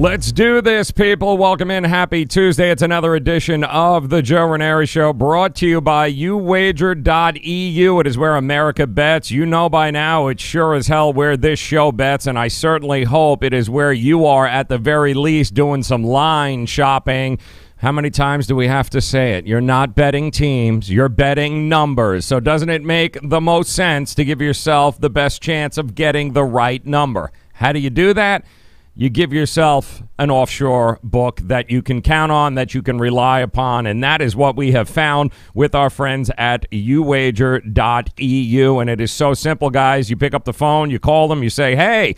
Let's do this, people. Welcome in. Happy Tuesday. It's another edition of the Joe Raineri Show, brought to you by YouWager.eu. It is where America bets. You know by now it's sure as hell where this show bets, and I certainly hope it is where you are at the very least doing some line shopping. How many times do we have to say it? You're not betting teams. You're betting numbers. So doesn't it make the most sense to give yourself the best chance of getting the right number? How do you do that? You give yourself an offshore book that you can count on, that you can rely upon, and that is what we have found with our friends at YouWager.eu. And it is so simple, guys. You pick up the phone, you call them, you say, hey,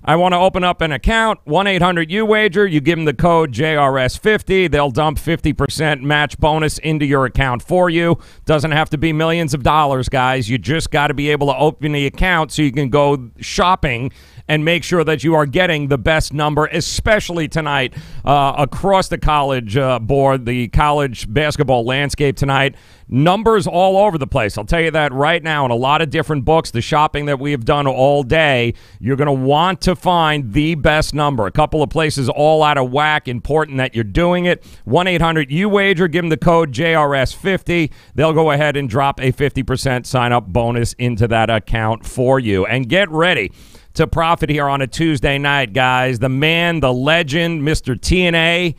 I want to open up an account, 1-800-UWager. You give them the code JRS50. They'll dump 50% match bonus into your account for you. Doesn't have to be millions of dollars, guys. You just got to be able to open the account so you can go shopping and make sure that you are getting the best number, especially tonight across the college board, the college basketball landscape tonight. Numbers all over the place. I'll tell you that right now. In a lot of different books, the shopping that we have done all day, you're going to want to find the best number. A couple of places all out of whack. Important that you're doing it. 1-800-UWager. Give them the code JRS50. They'll go ahead and drop a 50% sign-up bonus into that account for you. And get ready to profit here on a Tuesday night, guys. The man, the legend, Mr. TNA,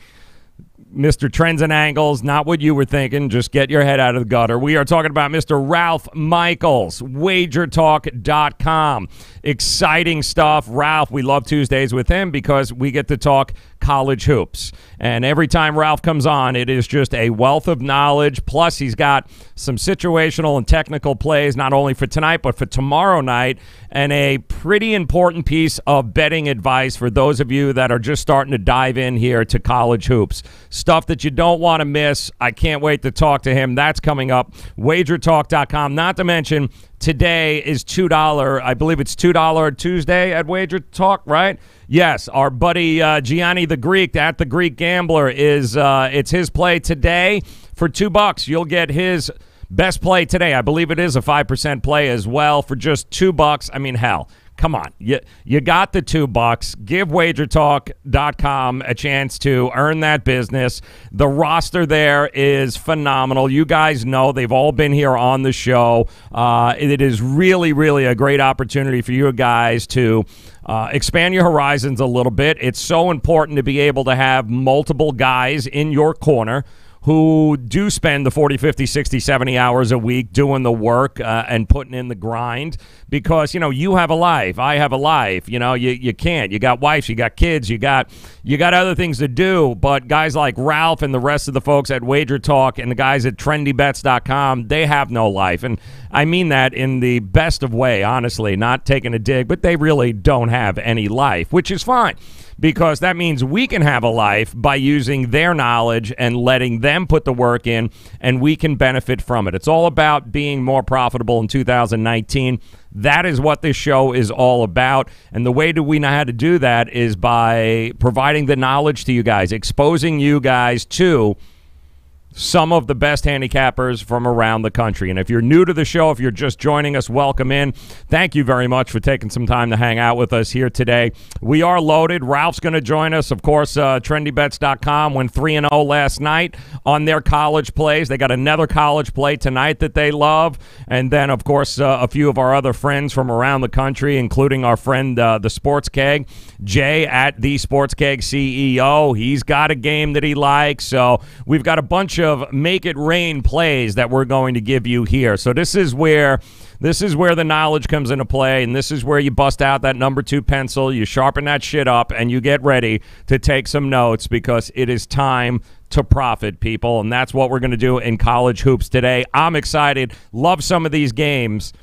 Mr. Trends and Angles, not what you were thinking. Just get your head out of the gutter. We are talking about Mr. Ralph Michaels, Wagertalk.com. Exciting stuff. Ralph, we love Tuesdays with him because we get to talk college hoops. And every time Ralph comes on, it is just a wealth of knowledge. Plus, he's got some situational and technical plays, not only for tonight, but for tomorrow night, and a pretty important piece of betting advice for those of you that are just starting to dive in here to college hoops. Stuff that you don't want to miss. I can't wait to talk to him. That's coming up. Wagertalk.com. Not to mention, today is $2. I believe it's $2 Tuesday at Wagertalk, right? Yes, our buddy Gianni the Greek at the Greek Gambler is it's his play today for $2. You'll get his best play today. I believe it is a 5% play as well for just $2. I mean, hell, come on. You got the $2. Give Wagertalk.com a chance to earn that business. The roster there is phenomenal. You guys know they've all been here on the show. It is really, really a great opportunity for you guys to expand your horizons a little bit. It's so important to be able to have multiple guys in your corner who do spend the 40, 50, 60, 70 hours a week doing the work and putting in the grind because, you know, you have a life. I have a life. You know, you can't. You got wives, you got kids, you got other things to do. But guys like Ralph and the rest of the folks at Wagertalk and the guys at TrendyBets.com, they have no life. And I mean that in the best of way, honestly, not taking a dig, but they really don't have any life, which is fine. Because that means we can have a life by using their knowledge and letting them put the work in, and we can benefit from it. It's all about being more profitable in 2019. That is what this show is all about. And the way that we know how to do that is by providing the knowledge to you guys, exposing you guys to some of the best handicappers from around the country. And if you're new to the show, if you're just joining us, welcome in. Thank you very much for taking some time to hang out with us here today. We are loaded. Ralph's going to join us. Of course, TrendyBets.com went 3-0 last night on their college plays. They got another college play tonight that they love. And then, of course, a few of our other friends from around the country, including our friend, the Sports Keg, Jay at the Sports Keg CEO. He's got a game that he likes. So we've got a bunch of make it rain plays that we're going to give you here. So this is where the knowledge comes into play, and this is where you bust out that number 2 pencil, you sharpen that shit up, and you get ready to take some notes because it is time to profit, people, and that's what we're going to do in college hoops today. I'm excited. Love some of these games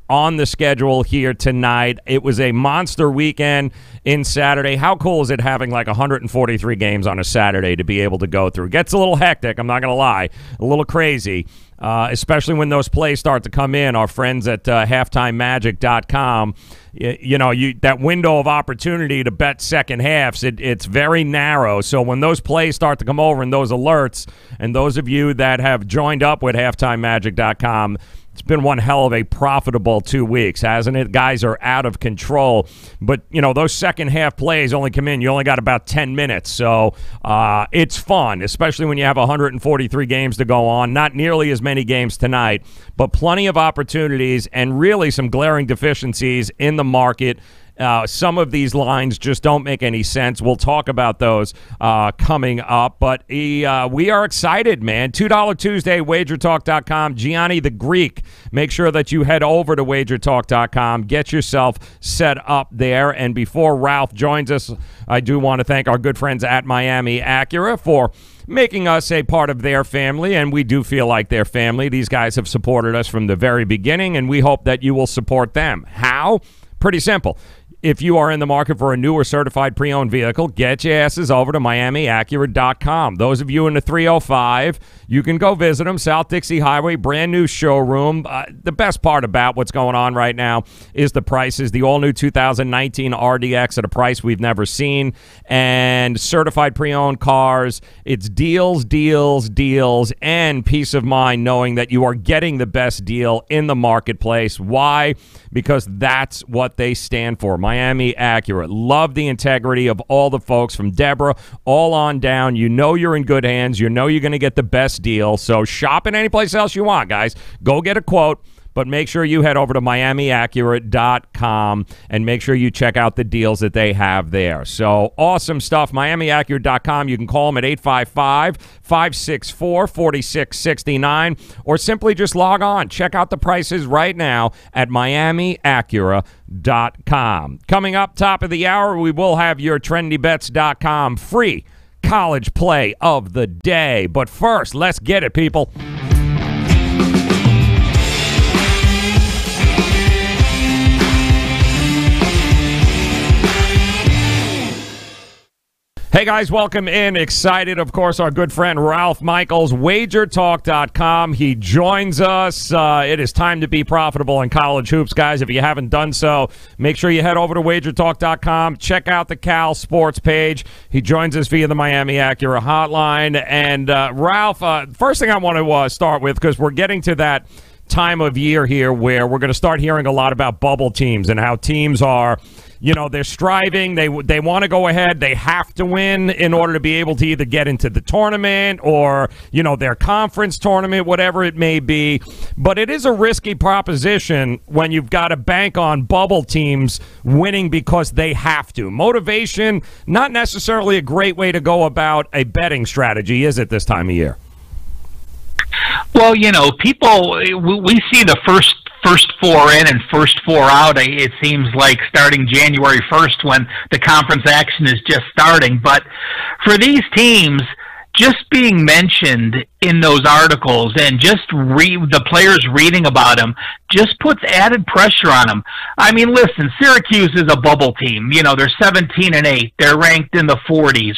on the schedule here tonight. It was a monster weekend in Saturday. How cool is it having like 143 games on a Saturday to be able to go through? Gets a little hectic, I'm not going to lie, a little crazy, especially when those plays start to come in. Our friends at halftimemagic.com, you know, that window of opportunity to bet second halves, it's very narrow. So when those plays start to come over and those alerts, and those of you that have joined up with halftimemagic.com, It's been one hell of a profitable 2 weeks, hasn't it? Guys are out of control. But, those second half plays only come in. You only got about 10 minutes. So it's fun, especially when you have 143 games to go on. Not nearly as many games tonight, but plenty of opportunities and really some glaring deficiencies in the market. Some of these lines just don't make any sense. We'll talk about those coming up. But we are excited, man. $2 Tuesday, Wagertalk.com. Gianni the Greek. Make sure that you head over to Wagertalk.com. Get yourself set up there. And before Ralph joins us, I do want to thank our good friends at Miami Acura for making us a part of their family, and we do feel like their family. These guys have supported us from the very beginning, and we hope that you will support them. How? Pretty simple. If you are in the market for a new or certified pre-owned vehicle, get your asses over to MiamiAcura.com. Those of you in the 305, you can go visit them. South Dixie Highway, brand new showroom. The best part about what's going on right now is the prices. The all-new 2019 RDX at a price we've never seen. And certified pre-owned cars. It's deals, deals, deals, and peace of mind knowing that you are getting the best deal in the marketplace. Why? Because that's what they stand for. Miami Acura. Love the integrity of all the folks from Deborah all on down. You know you're in good hands. You know you're going to get the best deal. So shop in any place else you want, guys. Go get a quote. But make sure you head over to MiamiAcura.com and make sure you check out the deals that they have there. So awesome stuff. MiamiAcura.com. You can call them at 855-564-4669 or simply just log on. Check out the prices right now at MiamiAcura.com. Coming up, top of the hour, we will have your TrendyBets.com free college play of the day. But first, let's get it, people. Hey, guys, welcome in. Excited, of course, our good friend Ralph Michaels, Wagertalk.com. He joins us. It is time to be profitable in college hoops, guys. If you haven't done so, make sure you head over to Wagertalk.com. Check out the Cal Sports page. He joins us via the Miami Acura hotline. And, Ralph, first thing I want to start with, because we're getting to that time of year here where we're going to start hearing a lot about bubble teams and how teams are – they're striving. They want to go ahead. They have to win in order to be able to either get into the tournament or, their conference tournament, whatever it may be. But it is a risky proposition when you've got to bank on bubble teams winning because they have to. Motivation, not necessarily a great way to go about a betting strategy, is it, this time of year? Well, people, we see the first four in and first four out. It seems like starting January 1st when the conference action is just starting. But for these teams, just being mentioned in those articles and just the players reading about them just puts added pressure on them. I mean, listen, Syracuse is a bubble team. They're 17-8. They're ranked in the 40s.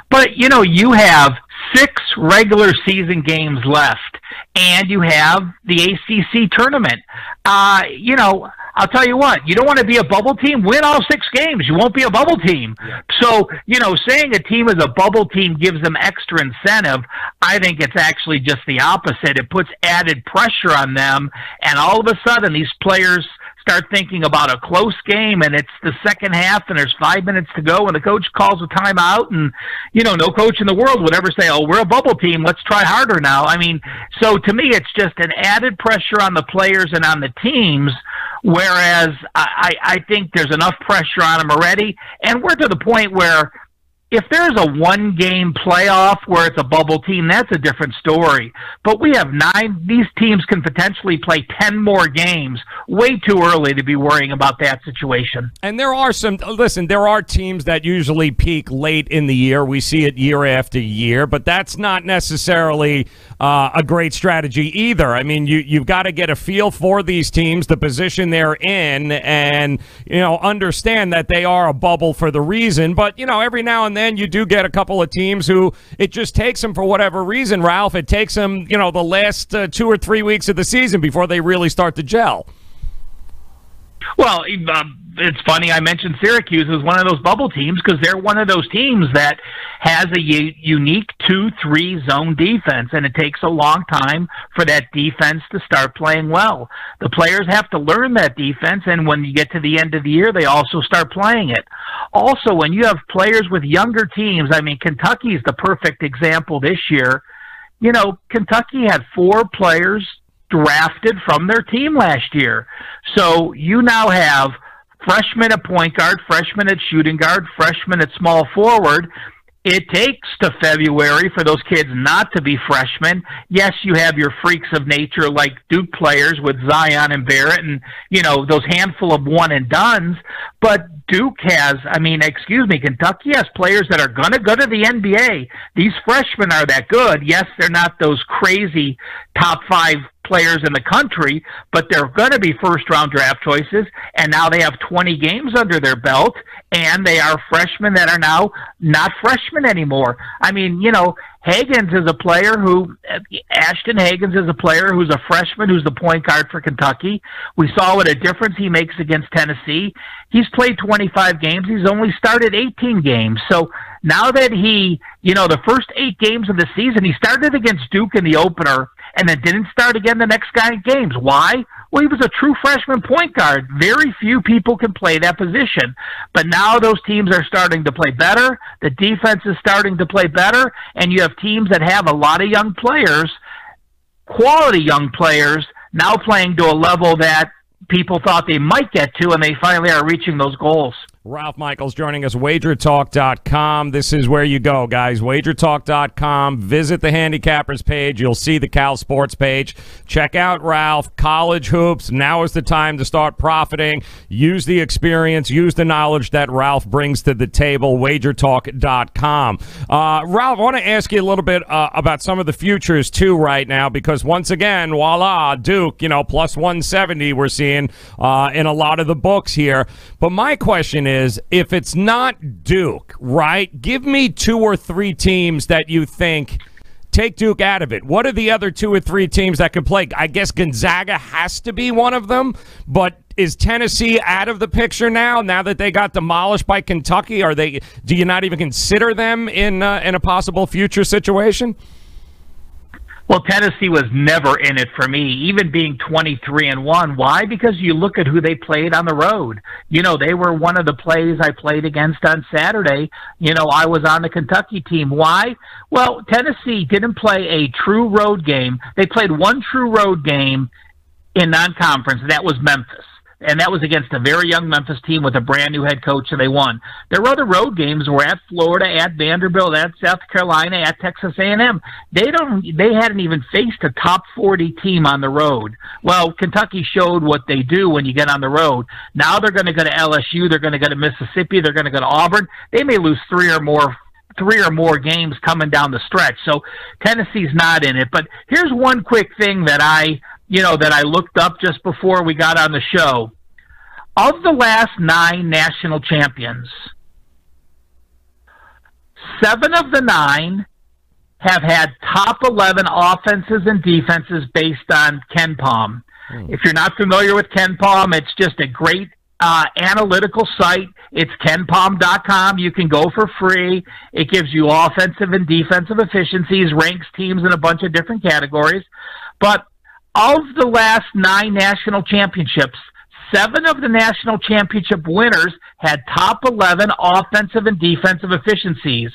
But, you have 6 regular season games left, and you have the ACC tournament. I'll tell you what, you don't want to be a bubble team, win all 6 games. You won't be a bubble team. Yeah. So, saying a team is a bubble team gives them extra incentive. I think it's actually just the opposite. It puts added pressure on them, and all of a sudden these players start thinking about a close game, and it's the second half, and there's 5 minutes to go, and the coach calls a timeout, and, no coach in the world would ever say, oh, we're a bubble team, let's try harder now. I mean, so to me, it's just an added pressure on the players and on the teams, whereas I think there's enough pressure on them already, and we're to the point where if there's a one-game playoff where it's a bubble team, that's a different story. But we have 9. These teams can potentially play 10 more games. Way too early to be worrying about that situation. And there are there are teams that usually peak late in the year. We see it year after year, but that's not necessarily a great strategy either. I mean, you've got to get a feel for these teams, the position they're in, and, understand that they are a bubble for the reason. But, every now and then you do get a couple of teams who it just takes them for whatever reason, Ralph. It takes them, the last 2 or 3 weeks of the season before they really start to gel. Well, it's funny I mentioned Syracuse as one of those bubble teams because they're one of those teams that has a unique 2-3 zone defense, and it takes a long time for that defense to start playing well. The players have to learn that defense, and when you get to the end of the year, they also start playing it. Also, when you have players with younger teams, I mean, Kentucky is the perfect example this year. You know, Kentucky had 4 players drafted from their team last year. So you now have freshmen at point guard, freshmen at shooting guard, freshmen at small forward. It takes to February for those kids not to be freshmen. Yes, you have your freaks of nature like Duke players with Zion and Barrett and, you know, those handful of one-and-dones. But Duke has, Kentucky has players that are going to go to the NBA. These freshmen are that good. Yes, they're not those crazy top 5 players in the country, but they're going to be first-round draft choices, and now they have 20 games under their belt, and they are freshmen that are now not freshmen anymore. I mean, you know, Ashton Higgins is a player who's a freshman who's the point guard for Kentucky. We saw what a difference he makes against Tennessee. He's played 25 games. He's only started 18 games. So now that the first 8 games of the season, he started against Duke in the opener and then didn't start again the next 9 games. Why? Well, he was a true freshman point guard. Very few people can play that position. But now those teams are starting to play better. The defense is starting to play better. And you have teams that have a lot of young players, quality young players, now playing to a level that people thought they might get to, and they finally are reaching those goals. Ralph Michaels joining us, Wagertalk.com. This is where you go, guys. Wagertalk.com. Visit the Handicappers page. You'll see the Cal Sports page. Check out Ralph. College hoops. Now is the time to start profiting. Use the experience. Use the knowledge that Ralph brings to the table. Wagertalk.com. Ralph, I want to ask you a little bit about some of the futures, too, right now, because once again, voila, Duke, plus 170 we're seeing in a lot of the books here. But my question is, if it's not Duke, right, give me 2 or 3 teams that you think take Duke out of it. What are the other 2 or 3 teams that can play? I guess Gonzaga has to be one of them, but is Tennessee out of the picture now that they got demolished by Kentucky? Do you not even consider them in a possible future situation? Well, Tennessee was never in it for me, even being 23-1. Why? Because you look at who they played on the road. They were one of the plays I played against on Saturday. I was on the Kentucky team. Why? Well, Tennessee didn't play a true road game. They played one true road game in non-conference, and that was Memphis. And that was against a very young Memphis team with a brand-new head coach, and they won. Their other road games were at Florida, at Vanderbilt, at South Carolina, at Texas A&M. They hadn't even faced a top 40 team on the road. Well, Kentucky showed what they do when you get on the road. Now they're going to go to LSU. They're going to go to Mississippi. They're going to go to Auburn. They may lose three or more games coming down the stretch. So Tennessee's not in it. But here's one quick thing that I looked up just before we got on the show. Of the last 9 national champions, 7 of the 9 have had top 11 offenses and defenses based on KenPom. If you're not familiar with KenPom, it's just a great analytical site. It's KenPom.com. You can go for free. It gives you offensive and defensive efficiencies, ranks teams in a bunch of different categories. But of the last 9 national championships, 7 of the national championship winners had top 11 offensive and defensive efficiencies.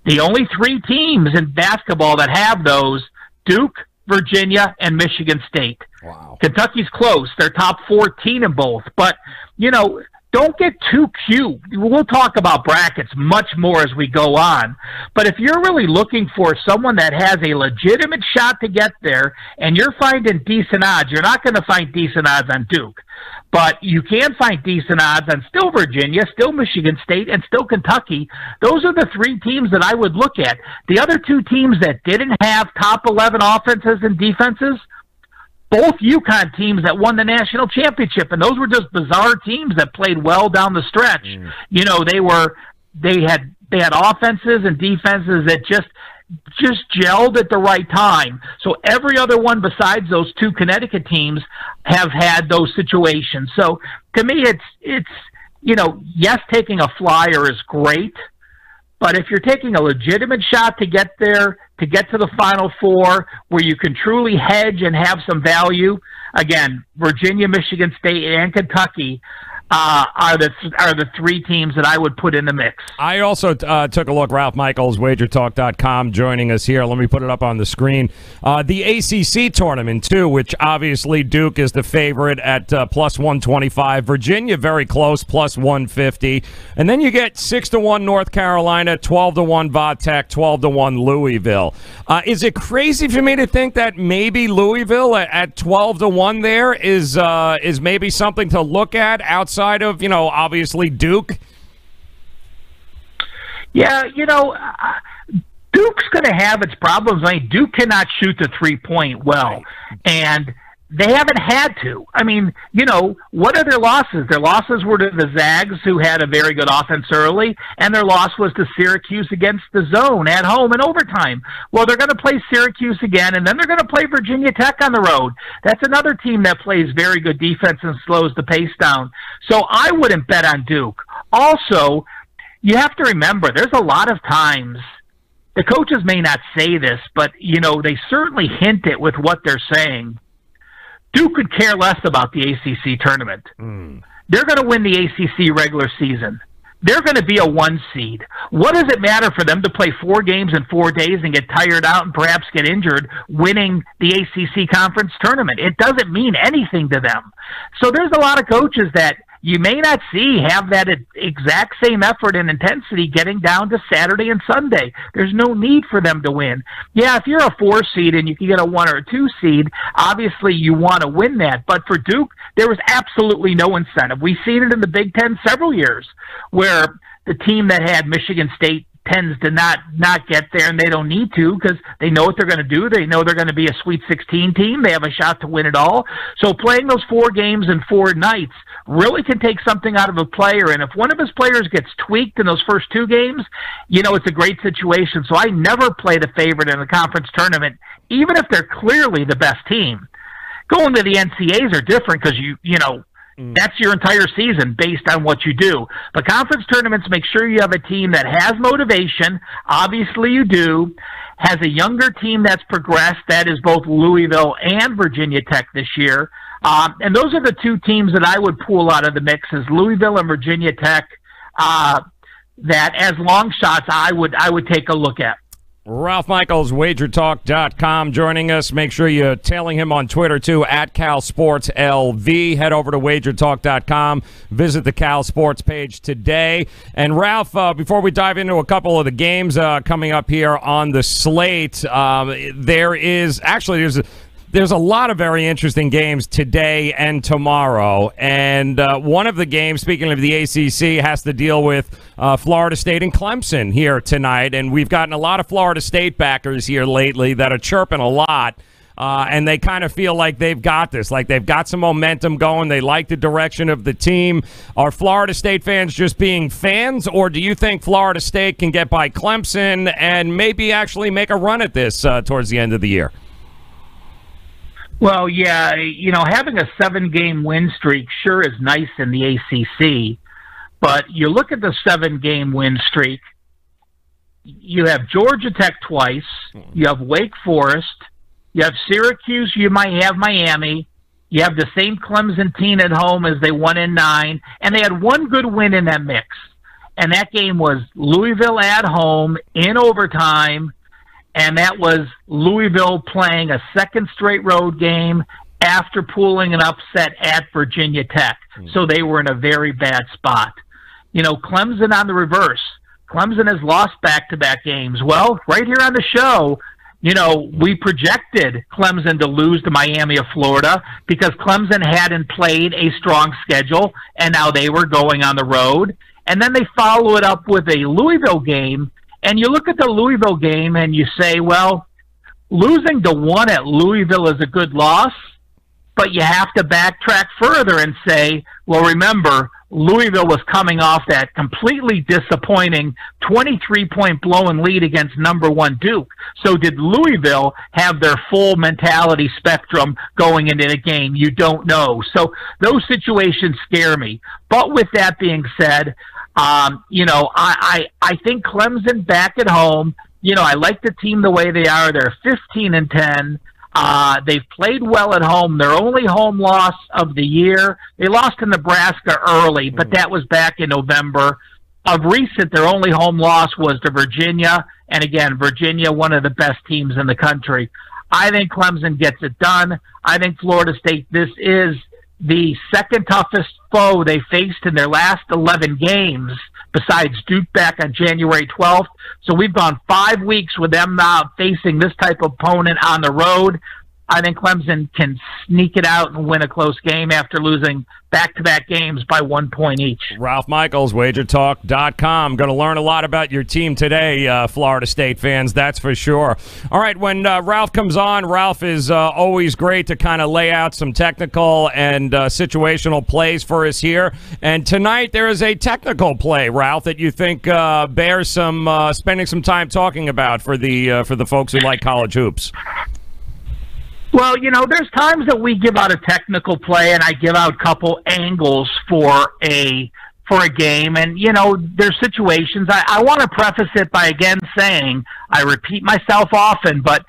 The only 3 teams in basketball that have those, Duke, Virginia, and Michigan State. Wow. Kentucky's close. They're top 14 in both. But, don't get too cute. We'll talk about brackets much more as we go on. But if you're really looking for someone that has a legitimate shot to get there and you're finding decent odds, you're not going to find decent odds on Duke. But you can find decent odds on still Virginia, still Michigan State, and still Kentucky. Those are the 3 teams that I would look at. The other 2 teams that didn't have top 11 offenses and defenses, both UConn teams that won the national championship, and those were just bizarre teams that played well down the stretch. They had offenses and defenses that just gelled at the right time. So every other one besides those two Connecticut teams have had those situations. So to me, it's yes, taking a flyer is great, but if you're taking a legitimate shot to get there, to get to the Final Four, where you can truly hedge and have some value, again, Virginia, Michigan State, and Kentucky are the three teams that I would put in the mix. I also took a look. Ralph Michaels, Wagertalk.com, joining us here. Let me put it up on the screen. The ACC tournament, too, which obviously Duke is the favorite at plus 125. Virginia, very close, plus 150. And then you get 6-1 North Carolina, 12-1 Vatech, 12-1 Louisville. Is it crazy for me to think that maybe Louisville at 12-1 there is maybe something to look at outside of, obviously Duke? Yeah, Duke's going to have its problems. I mean, Duke cannot shoot the three-point well, and they haven't had to. I mean, what are their losses? Their losses were to the Zags, who had a very good offense early, and their loss was to Syracuse against the zone at home in overtime. Well, they're going to play Syracuse again, and then they're going to play Virginia Tech on the road. That's another team that plays very good defense and slows the pace down. So I wouldn't bet on Duke. Also, you have to remember, there's a lot of times, the coaches may not say this, but, they certainly hint it with what they're saying. Duke could care less about the ACC tournament. They're going to win the ACC regular season. They're going to be a 1 seed. What does it matter for them to play 4 games in 4 days and get tired out and perhaps get injured winning the ACC conference tournament? It doesn't mean anything to them. So there's a lot of coaches that you may not see have that exact same effort and intensity getting down to Saturday and Sunday. There's no need for them to win. Yeah, if you're a 4 seed and you can get a 1 or a 2 seed, obviously you want to win that. But for Duke, there was absolutely no incentive. We've seen it in the Big Ten several years, where the team that had Michigan State tends to not get there, and they don't need to because they know what they're going to do. They know they're going to be a Sweet 16 team. They have a shot to win it all. So playing those 4 games in 4 nights really can take something out of a player. And if one of his players gets tweaked in those first 2 games, it's a great situation. So I never play the favorite in a conference tournament, even if they're clearly the best team. Going to the NCAAs are different because that's your entire season based on what you do. But conference tournaments, make sure you have a team that has motivation. Obviously you do. Has a younger team that's progressed. That is both Louisville and Virginia Tech this year. And those are the 2 teams that I would pull out of the mix, is Louisville and Virginia Tech, that as long shots I would take a look at. Ralph Michaels, Wagertalk.com, joining us. Make sure you're tailing him on Twitter, too, at CalSportsLV. Head over to Wagertalk.com. Visit the Cal Sports page today. And, Ralph, before we dive into a couple of the games coming up here on the slate, there's a lot of very interesting games today and tomorrow. And one of the games, speaking of the ACC, has to deal with Florida State and Clemson here tonight. And we've gotten a lot of Florida State backers here lately that are chirping a lot. And they kind of feel like they've got this, like they've got some momentum going. They like the direction of the team. Are Florida State fans just being fans, or do you think Florida State can get by Clemson and maybe actually make a run at this towards the end of the year? Well, yeah, having a 7-game win streak sure is nice in the ACC, but you look at the 7-game win streak, you have Georgia Tech twice, you have Wake Forest, you have Syracuse, you might have Miami, you have the same Clemson team at home as they won in 9, and they had one good win in that mix, and that game was Louisville at home in overtime. And that was Louisville playing a second straight road game after pulling an upset at Virginia Tech. So they were in a very bad spot. Clemson on the reverse. Clemson has lost back-to-back games. Well, right here on the show, we projected Clemson to lose to Miami of Florida because Clemson hadn't played a strong schedule, and now they were going on the road. And then they follow it up with a Louisville game. And you look at the Louisville game and you say, well, losing to 1 at Louisville is a good loss, but you have to backtrack further and say, well, remember, Louisville was coming off that completely disappointing 23-point blown lead against number 1 Duke. So did Louisville have their full mentality spectrum going into the game? You don't know. So those situations scare me. But with that being said, I think Clemson back at home, I like the team the way they are. They're 15-10. They've played well at home. Their only home loss of the year, they lost to Nebraska early, but that was back in November. Of recent, their only home loss was to Virginia. And again, Virginia, one of the best teams in the country. I think Clemson gets it done. I think Florida State, this is the second toughest foe they faced in their last 11 games, besides Duke back on January 12th. So we've gone 5 weeks with them now facing this type of opponent on the road. I think Clemson can sneak it out and win a close game after losing back-to-back games by 1 point each. Ralph Michaels, Wagertalk.com. Going to learn a lot about your team today, Florida State fans, that's for sure. All right, when Ralph comes on, Ralph is always great to kind of lay out some technical and situational plays for us here. And tonight there is a technical play, Ralph, that you think bears some spending some time talking about for the folks who like college hoops. Well, there's times that we give out a technical play, and I give out a couple angles for a game, and there's situations. I want to preface it by again saying I repeat myself often, but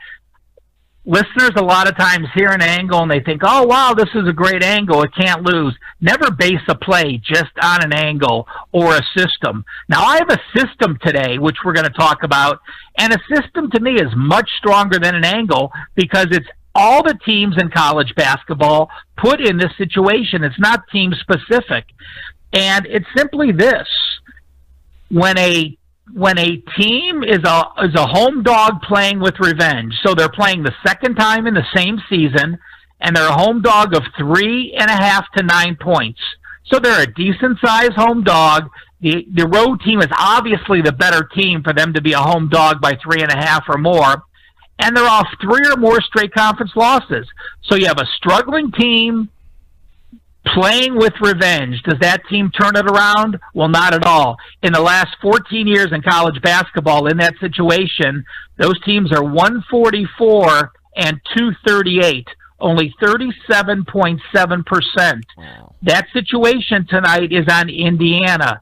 listeners a lot of times hear an angle and they think, "Oh, wow, this is a great angle. It can't lose." Never base a play just on an angle or a system. Now, I have a system today, which we're going to talk about, and a system to me is much stronger than an angle because it's all the teams in college basketball put in this situation. It's not team specific. And it's simply this. When a team is a home dog playing with revenge, so they're playing the second time in the same season, and they're a home dog of 3.5 to 9 points. So they're a decent-sized home dog. The road team is obviously the better team for them to be a home dog by 3.5 or more. And they're off 3 or more straight conference losses. So you have a struggling team playing with revenge. Does that team turn it around? Well, not at all. In the last 14 years in college basketball, in that situation, those teams are 144 and 238, only 37.7%. Wow. That situation tonight is on Indiana.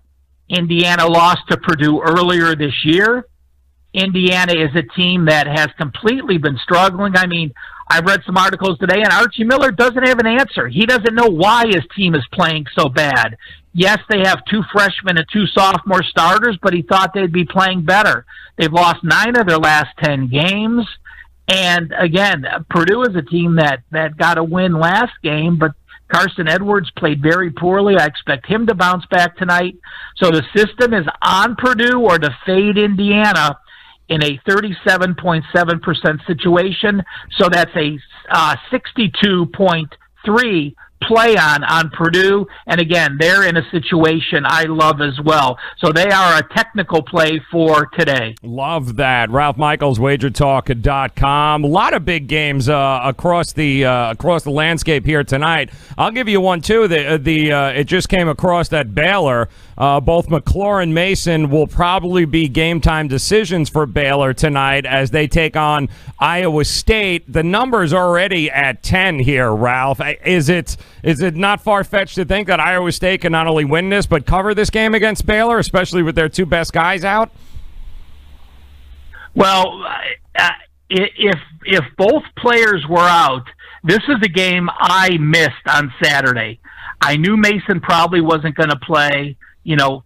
Indiana lost to Purdue earlier this year. Indiana is a team that has completely been struggling. I mean, I've read some articles today, and Archie Miller doesn't have an answer. He doesn't know why his team is playing so bad. Yes, they have 2 freshmen and 2 sophomore starters, but he thought they'd be playing better. They've lost 9 of their last 10 games. And again, Purdue is a team that got a win last game, but Carson Edwards played very poorly. I expect him to bounce back tonight. So the system is on Purdue or to fade Indiana in a 37.7% situation. So that's a 62.3 play on Purdue. And again, they're in a situation I love as well. So they are a technical play for today. Love that. Ralph Michaels, Wagertalk.com. A lot of big games across the landscape here tonight. I'll give you one too. It just came across that Baylor. Both McClure and Mason will probably be game time decisions for Baylor tonight as they take on Iowa State. The number's already at 10 here, Ralph. Is it not far-fetched to think that Iowa State can not only win this but cover this game against Baylor, especially with their 2 best guys out? Well, if both players were out, this is a game I missed on Saturday. I knew Mason probably wasn't going to play.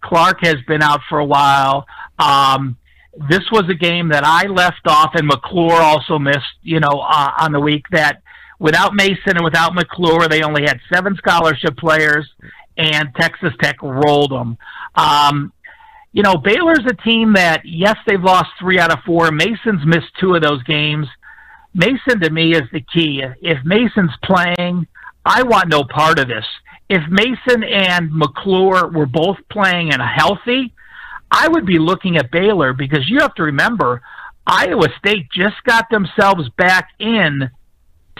Clark has been out for a while. This was a game that I left off, and McClure also missed, on the week, that without Mason and without McClure, they only had 7 scholarship players, and Texas Tech rolled them. Baylor's a team that, yes, they've lost 3 out of 4. Mason's missed 2 of those games. Mason, to me, is the key. If Mason's playing, I want no part of this. If Mason and McClure were both playing and healthy, I would be looking at Baylor, because you have to remember, Iowa State just got themselves back in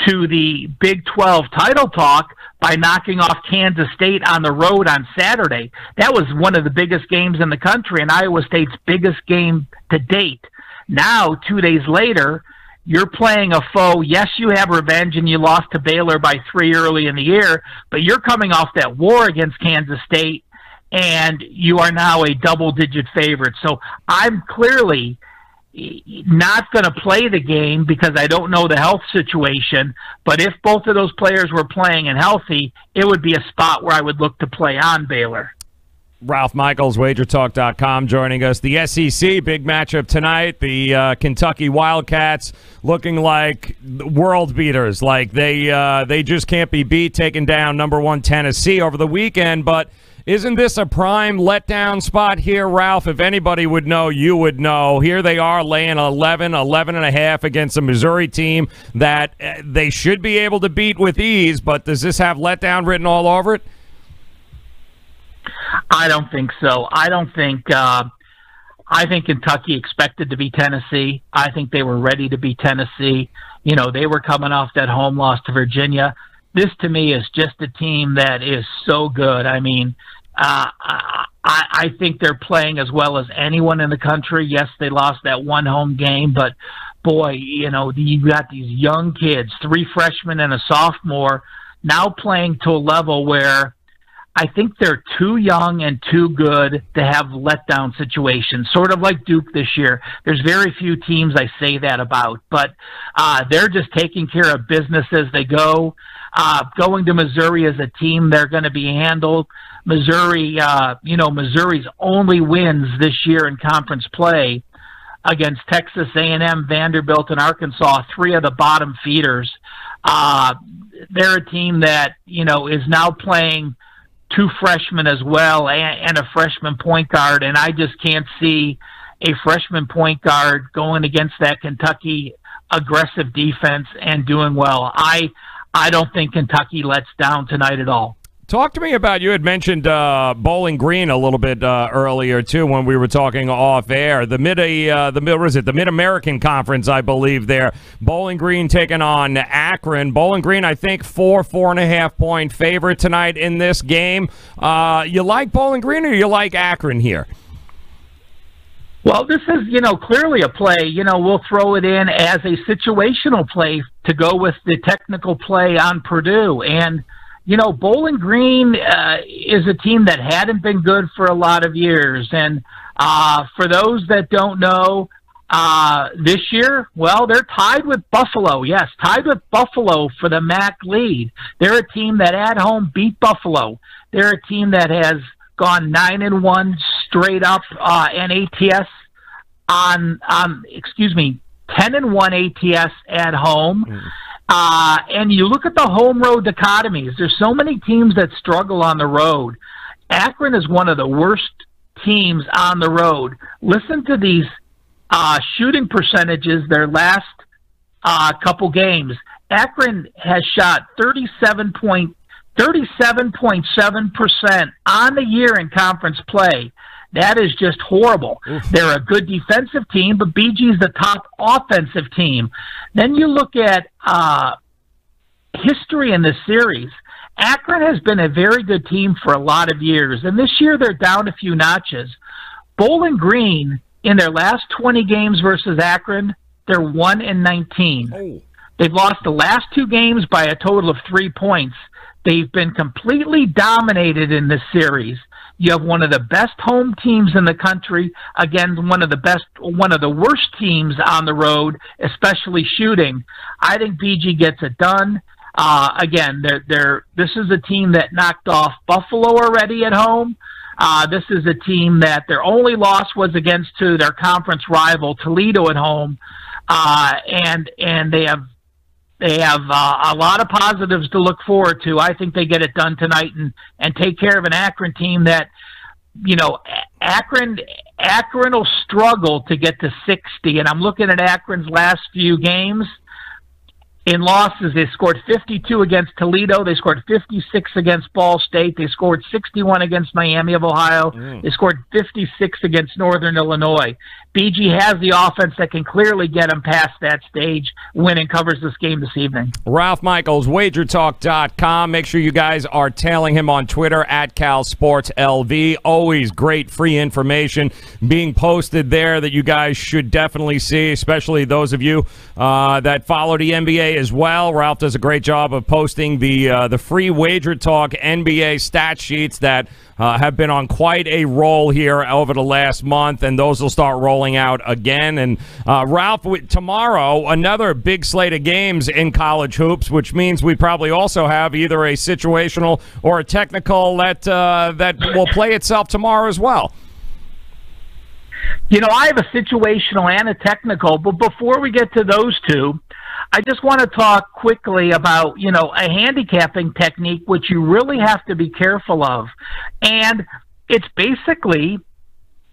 to the Big 12 title talk by knocking off Kansas State on the road on Saturday. That was one of the biggest games in the country and Iowa State's biggest game to date. Now, 2 days later, you're playing a foe. Yes, you have revenge, and you lost to Baylor by 3 early in the year, but you're coming off that war against Kansas State, and you are now a double-digit favorite. So I'm clearly not going to play the game because I don't know the health situation, but if both of those players were playing and healthy, it would be a spot where I would look to play on Baylor. Ralph Michaels, Wagertalk.com, joining us. The SEC, big matchup tonight. The Kentucky Wildcats looking like world beaters. Like they just can't be beat, taking down number 1 Tennessee over the weekend. But isn't this a prime letdown spot here, Ralph? If anybody would know, you would know. Here they are laying 11.5 against a Missouri team that they should be able to beat with ease. But does this have letdown written all over it? I don't think so. I think Kentucky expected to beat Tennessee. I think they were ready to beat Tennessee. You know, they were coming off that home loss to Virginia. This, to me, is just a team that is so good. I mean, I think they're playing as well as anyone in the country. Yes, they lost that one home game, but boy, you know, you got these young kids, 3 freshmen and a sophomore, now playing to a level where I think they're too young and too good to have letdown situations, sort of like Duke this year. There's very few teams I say that about, but they're just taking care of business as they go. Going to Missouri as a team, they're going to be handled. Missouri, Missouri's only wins this year in conference play against Texas A&M, Vanderbilt, and Arkansas, 3 of the bottom feeders. They're a team that, you know, is now playing 2 freshmen as well and a freshman point guard, and I just can't see a freshman point guard going against that Kentucky aggressive defense and doing well. I don't think Kentucky lets down tonight at all. Talk to me about, you had mentioned Bowling Green a little bit earlier too when we were talking off air. The Mid-American Conference, I believe there. Bowling Green taking on Akron. Bowling Green, I think 4.5 point favorite tonight in this game. You like Bowling Green or you like Akron here? Well, this is, clearly a play. We'll throw it in as a situational play to go with the technical play on Purdue. And Bowling Green is a team that hadn't been good for a lot of years. And for those that don't know, this year, well, they're tied with Buffalo. Yes, tied with Buffalo for the MAC lead. They're a team that at home beat Buffalo. They're a team that has gone 9-1 straight up and ATS 10-1 ATS at home. And you look at the home road dichotomies. There's so many teams that struggle on the road. Akron is one of the worst teams on the road. Listen to these shooting percentages their last couple games. Akron has shot 37.7% on the year in conference play. That is just horrible. Oof. They're a good defensive team, but BG is the top offensive team. Then you look at history in this series. Akron has been a very good team for a lot of years, and this year they're down a few notches. Bowling Green, in their last 20 games versus Akron, they're 1-19. Oh. They've lost the last 2 games by a total of 3 points. They've been completely dominated in this series. You have one of the best home teams in the country against one of the worst teams on the road, especially shooting. I think BG gets it done. Again, this is a team that knocked off Buffalo already at home. This is a team that their only loss was against their conference rival Toledo at home, and they have a lot of positives to look forward to. I think they get it done tonight and take care of an Akron team that, Akron will struggle to get to 60. And I'm looking at Akron's last few games. In losses, they scored 52 against Toledo. They scored 56 against Ball State. They scored 61 against Miami of Ohio. They scored 56 against Northern Illinois. BG has the offense that can clearly get them past that stage, win and covers this game this evening. Ralph Michaels, Wagertalk.com. Make sure you guys are tailing him on Twitter at CalSportsLV. Always great free information being posted there that you guys should definitely see, especially those of you that follow the NBA as well. Ralph does a great job of posting the free Wagertalk NBA stat sheets that have been on quite a roll here over the last month, and those will start rolling out again. And Ralph, tomorrow, another big slate of games in college hoops, which means we probably also have either a situational or a technical that will play itself tomorrow as well. You know, I have a situational and a technical, but before we get to those two, I just want to talk quickly about, you know, a handicapping technique, which you really have to be careful of. And it's basically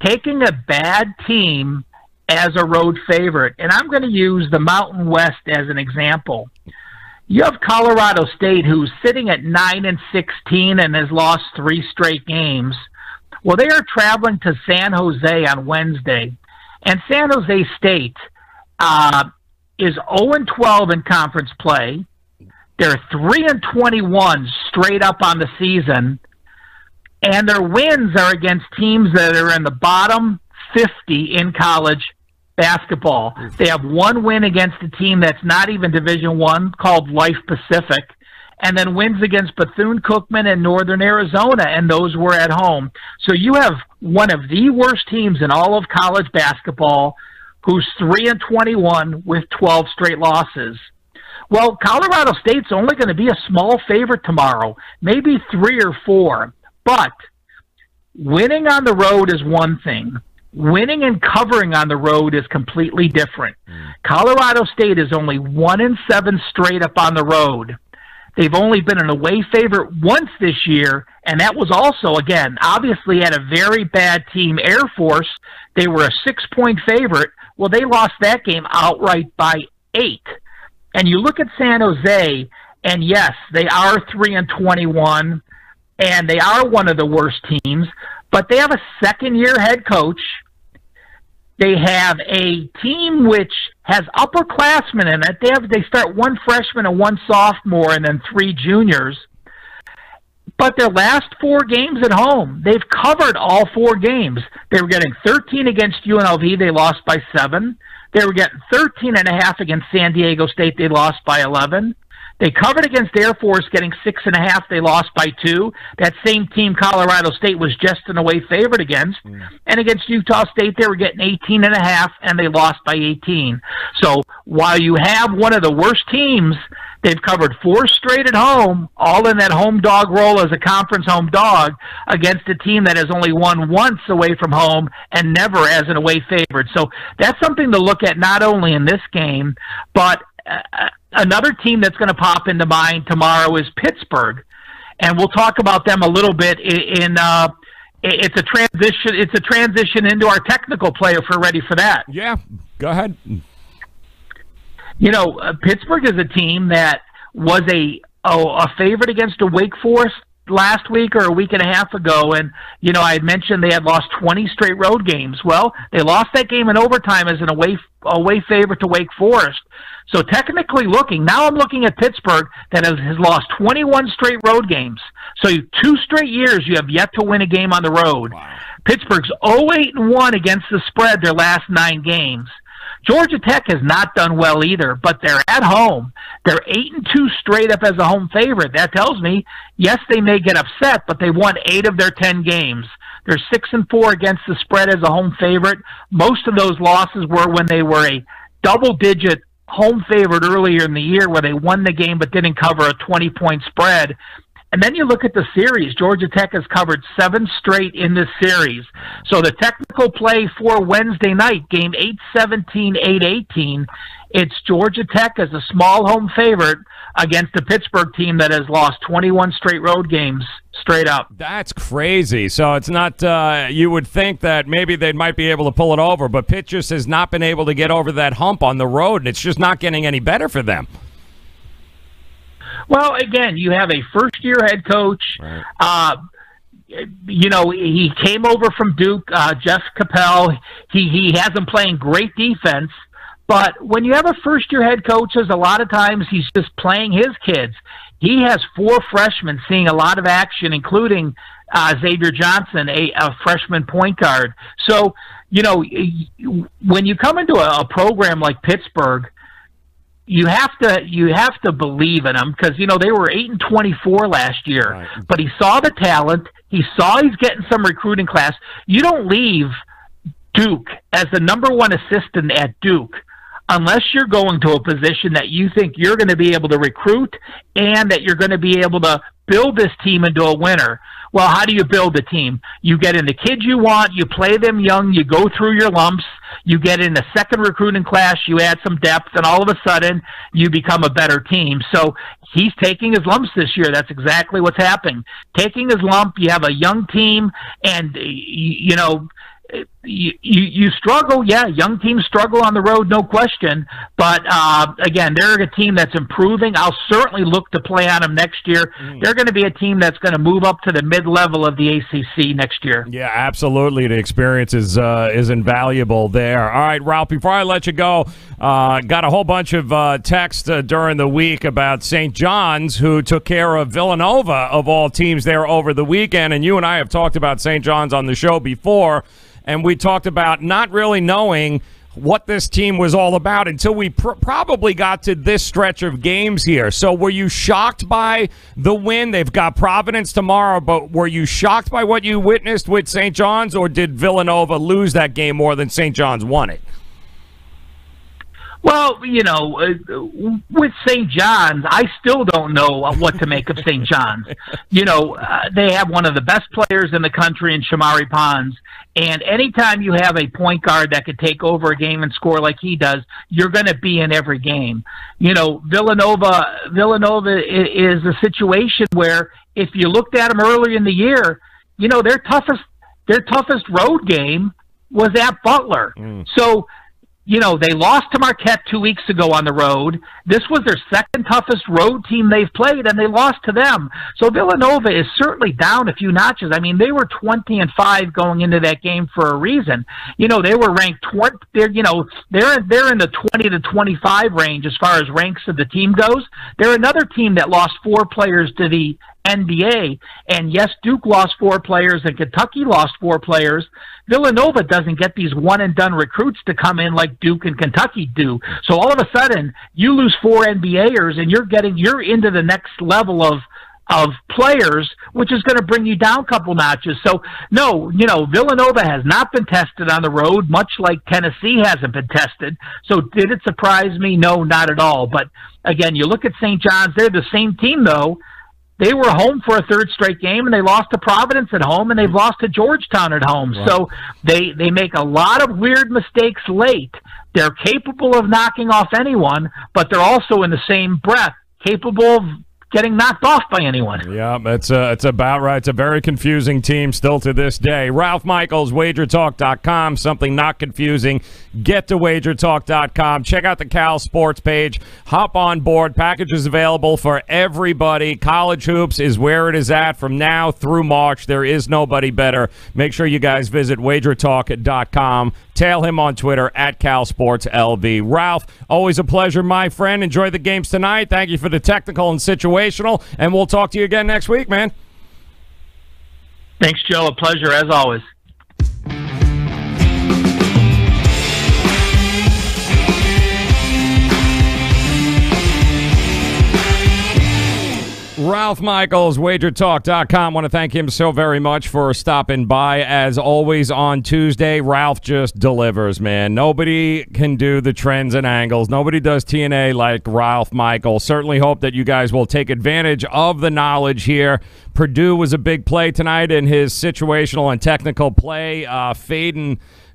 taking a bad team as a road favorite. And I'm going to use the Mountain West as an example. You have Colorado State, who's sitting at 9-16 and has lost 3 straight games. Well, they are traveling to San Jose on Wednesday. And San Jose State is 0-12 in conference play. They're 3-21 straight up on the season, and their wins are against teams that are in the bottom 50 in college basketball. They have one win against a team that's not even Division I, called Life Pacific, and then wins against Bethune-Cookman and Northern Arizona, and those were at home. So you have one of the worst teams in all of college basketball, who's 3-21 with 12 straight losses. Well, Colorado State's only going to be a small favorite tomorrow, maybe 3 or 4. But winning on the road is one thing. Winning and covering on the road is completely different. Colorado State is only 1-7 straight up on the road. They've only been an away favorite once this year, and that was also, again, obviously at a very bad team, Air Force. They were a 6-point favorite. Well, they lost that game outright by 8. And you look at San Jose, and yes, they are 3-21, and they are one of the worst teams, but they have a second-year head coach. They have a team which has upperclassmen in it. They start 1 freshman and 1 sophomore and then 3 juniors. But their last 4 games at home, they've covered all 4 games. They were getting 13 against UNLV. They lost by 7. They were getting 13.5 against San Diego State. They lost by 11. They covered against Air Force, getting 6.5. They lost by 2. That same team, Colorado State, was just an away favorite against. And against Utah State, they were getting 18.5, and they lost by 18. So while you have one of the worst teams, they've covered 4 straight at home, all in that home dog role as a conference home dog, against a team that has only won once away from home and never as an away favorite. So that's something to look at not only in this game, but another team that's going to pop into mind tomorrow is Pittsburgh, and we'll talk about them a little bit in it's a transition. It's a transition into our technical play if we're ready for that. Yeah, go ahead. You know, Pittsburgh is a team that was a favorite against a Wake Forest last week or a week and a half ago, and, you know, I had mentioned they had lost 20 straight road games. Well, they lost that game in overtime as an away favorite to Wake Forest. So technically looking, now I'm looking at Pittsburgh that has lost 21 straight road games. So 2 straight years you have yet to win a game on the road. Wow. Pittsburgh's 0-8-1 against the spread their last 9 games. Georgia Tech has not done well either, but they're at home. They're 8-2 straight up as a home favorite. That tells me, yes, they may get upset, but they won 8 of their 10 games. They're 6-4 against the spread as a home favorite. Most of those losses were when they were a double-digit home favorite earlier in the year, where they won the game but didn't cover a 20-point spread. And then you look at the series. Georgia Tech has covered 7 straight in this series. So the technical play for Wednesday night, game 8-17, 8-18, it's Georgia Tech as a small home favorite against a Pittsburgh team that has lost 21 straight road games straight up. That's crazy. So it's not, you would think that maybe they might be able to pull it over, but Pitt just has not been able to get over that hump on the road, and it's just not getting any better for them. Well, again, you have a first-year head coach. Right. He came over from Duke, Jeff Capel. He has him playing great defense. But when you have a first-year head coach, a lot of times he's just playing his kids. He has 4 freshmen seeing a lot of action, including Xavier Johnson, a freshman point guard. So, when you come into a program like Pittsburgh, you have to believe in them, because they were 8-24 last year. Right. But he saw the talent. He saw he's getting some recruiting class. You don't leave Duke as the number 1 assistant at Duke unless you're going to a position that you think you're going to be able to recruit and that you're going to be able to build this team into a winner. Well, how do you build a team? You get in the kids you want, you play them young, you go through your lumps, you get in a second recruiting class, you add some depth, and all of a sudden you become a better team. So he's taking his lumps this year. That's exactly what's happening. Taking his lump, you have a young team, and you struggle. Yeah, young teams struggle on the road, no question. But again, they're a team that's improving. I'll certainly look to play on them next year. They're going to be a team that's going to move up to the mid-level of the ACC next year. Yeah, absolutely. The experience is invaluable there. All right, Ralph, before I let you go, got a whole bunch of texts during the week about St. John's, who took care of Villanova, of all teams, there over the weekend. And you and I have talked about St. John's on the show before, and we talked about not really knowing what this team was all about until we probably got to this stretch of games here. So were you shocked by the win? They've got Providence tomorrow, but were you shocked by what you witnessed with St. John's, or did Villanova lose that game more than St. John's won it? Well, with St. John's, I still don't know what to make of St. John's. They have one of the best players in the country in Shamari Pons, and anytime you have a point guard that could take over a game and score like he does, you're going to be in every game. Villanova is a situation where if you looked at them early in the year, their toughest road game was at Butler. So, they lost to Marquette 2 weeks ago on the road. This was their second toughest road team they've played, and they lost to them. So Villanova is certainly down a few notches. I mean, they were 20-5 going into that game for a reason. They were ranked 20. They're in the 20 to 25 range as far as ranks of the team goes. They're another team that lost 4 players to the NBA, and yes, Duke lost 4 players and Kentucky lost 4 players. Villanova doesn't get these one-and-done recruits to come in like Duke and Kentucky do. So all of a sudden, you lose 4 NBAers, and you're into the next level of players, which is going to bring you down a couple notches. So, no, Villanova has not been tested on the road, much like Tennessee hasn't been tested. So did it surprise me? No, not at all. But, again, you look at St. John's, they're the same team, though. They were home for a 3rd straight game, and they lost to Providence at home, and they've lost to Georgetown at home. Right. So they make a lot of weird mistakes late. They're capable of knocking off anyone, but they're also in the same breath capable of getting knocked off by anyone. Yeah, it's about right. It's a very confusing team still to this day. Ralph Michaels, Wagertalk.com. Something not confusing. Get to Wagertalk.com. Check out the Cal Sports page. Hop on board. Packages available for everybody. College hoops is where it is at from now through March. There is nobody better. Make sure you guys visit Wagertalk.com. Tail him on Twitter at CalSportsLV. Ralph, always a pleasure, my friend. Enjoy the games tonight. Thank you for the technical and situational, and we'll talk to you again next week, man. Thanks, Joe. A pleasure, as always. Ralph Michaels, Wagertalk.com. Want to thank him so very much for stopping by. As always on Tuesday, Ralph just delivers, man. Nobody can do the trends and angles. Nobody does TNA like Ralph Michaels. Certainly hope that you guys will take advantage of the knowledge here. Purdue was a big play tonight in his situational and technical play.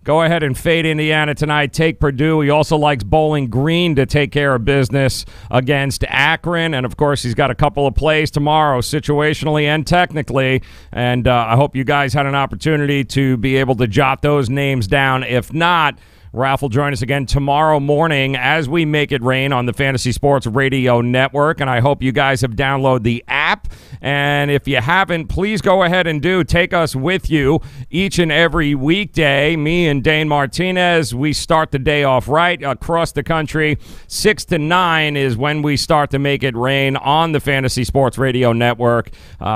Go ahead and fade Indiana tonight. Take Purdue. He also likes Bowling Green to take care of business against Akron. And, of course, he's got a couple of plays tomorrow, situationally and technically. And I hope you guys had an opportunity to be able to jot those names down. If not, Ralph will join us again tomorrow morning as we make it rain on the Fantasy Sports Radio Network, and I hope you guys have downloaded the app. And if you haven't, please go ahead and take us with you each and every weekday. Me and Dane Martinez, we start the day off right across the country. 6 to 9 is when we start to make it rain on the Fantasy Sports Radio Network.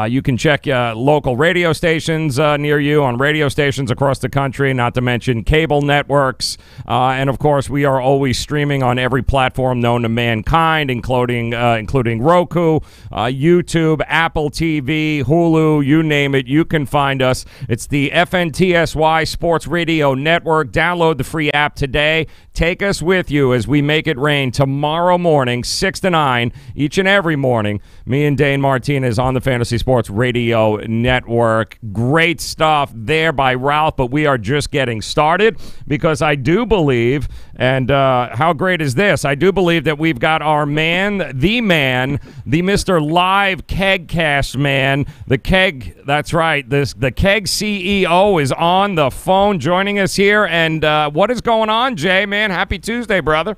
You can check local radio stations near you on radio stations across the country, not to mention cable networks. And, of course, we are always streaming on every platform known to mankind, including Roku, YouTube, Apple TV, Hulu, you name it. You can find us. It's the FNTSY Sports Radio Network. Download the free app today. Take us with you as we make it rain tomorrow morning, 6 to 9, each and every morning. Me and Dane Martinez on the Fantasy Sports Radio Network. Great stuff there by Ralph, but we are just getting started because I do believe, and how great is this? I do believe that we've got our man, the Mr. Live Kegcast man, the Keg, that's right, the Keg CEO is on the phone joining us here. And what is going on, Jay, man? Happy Tuesday, brother.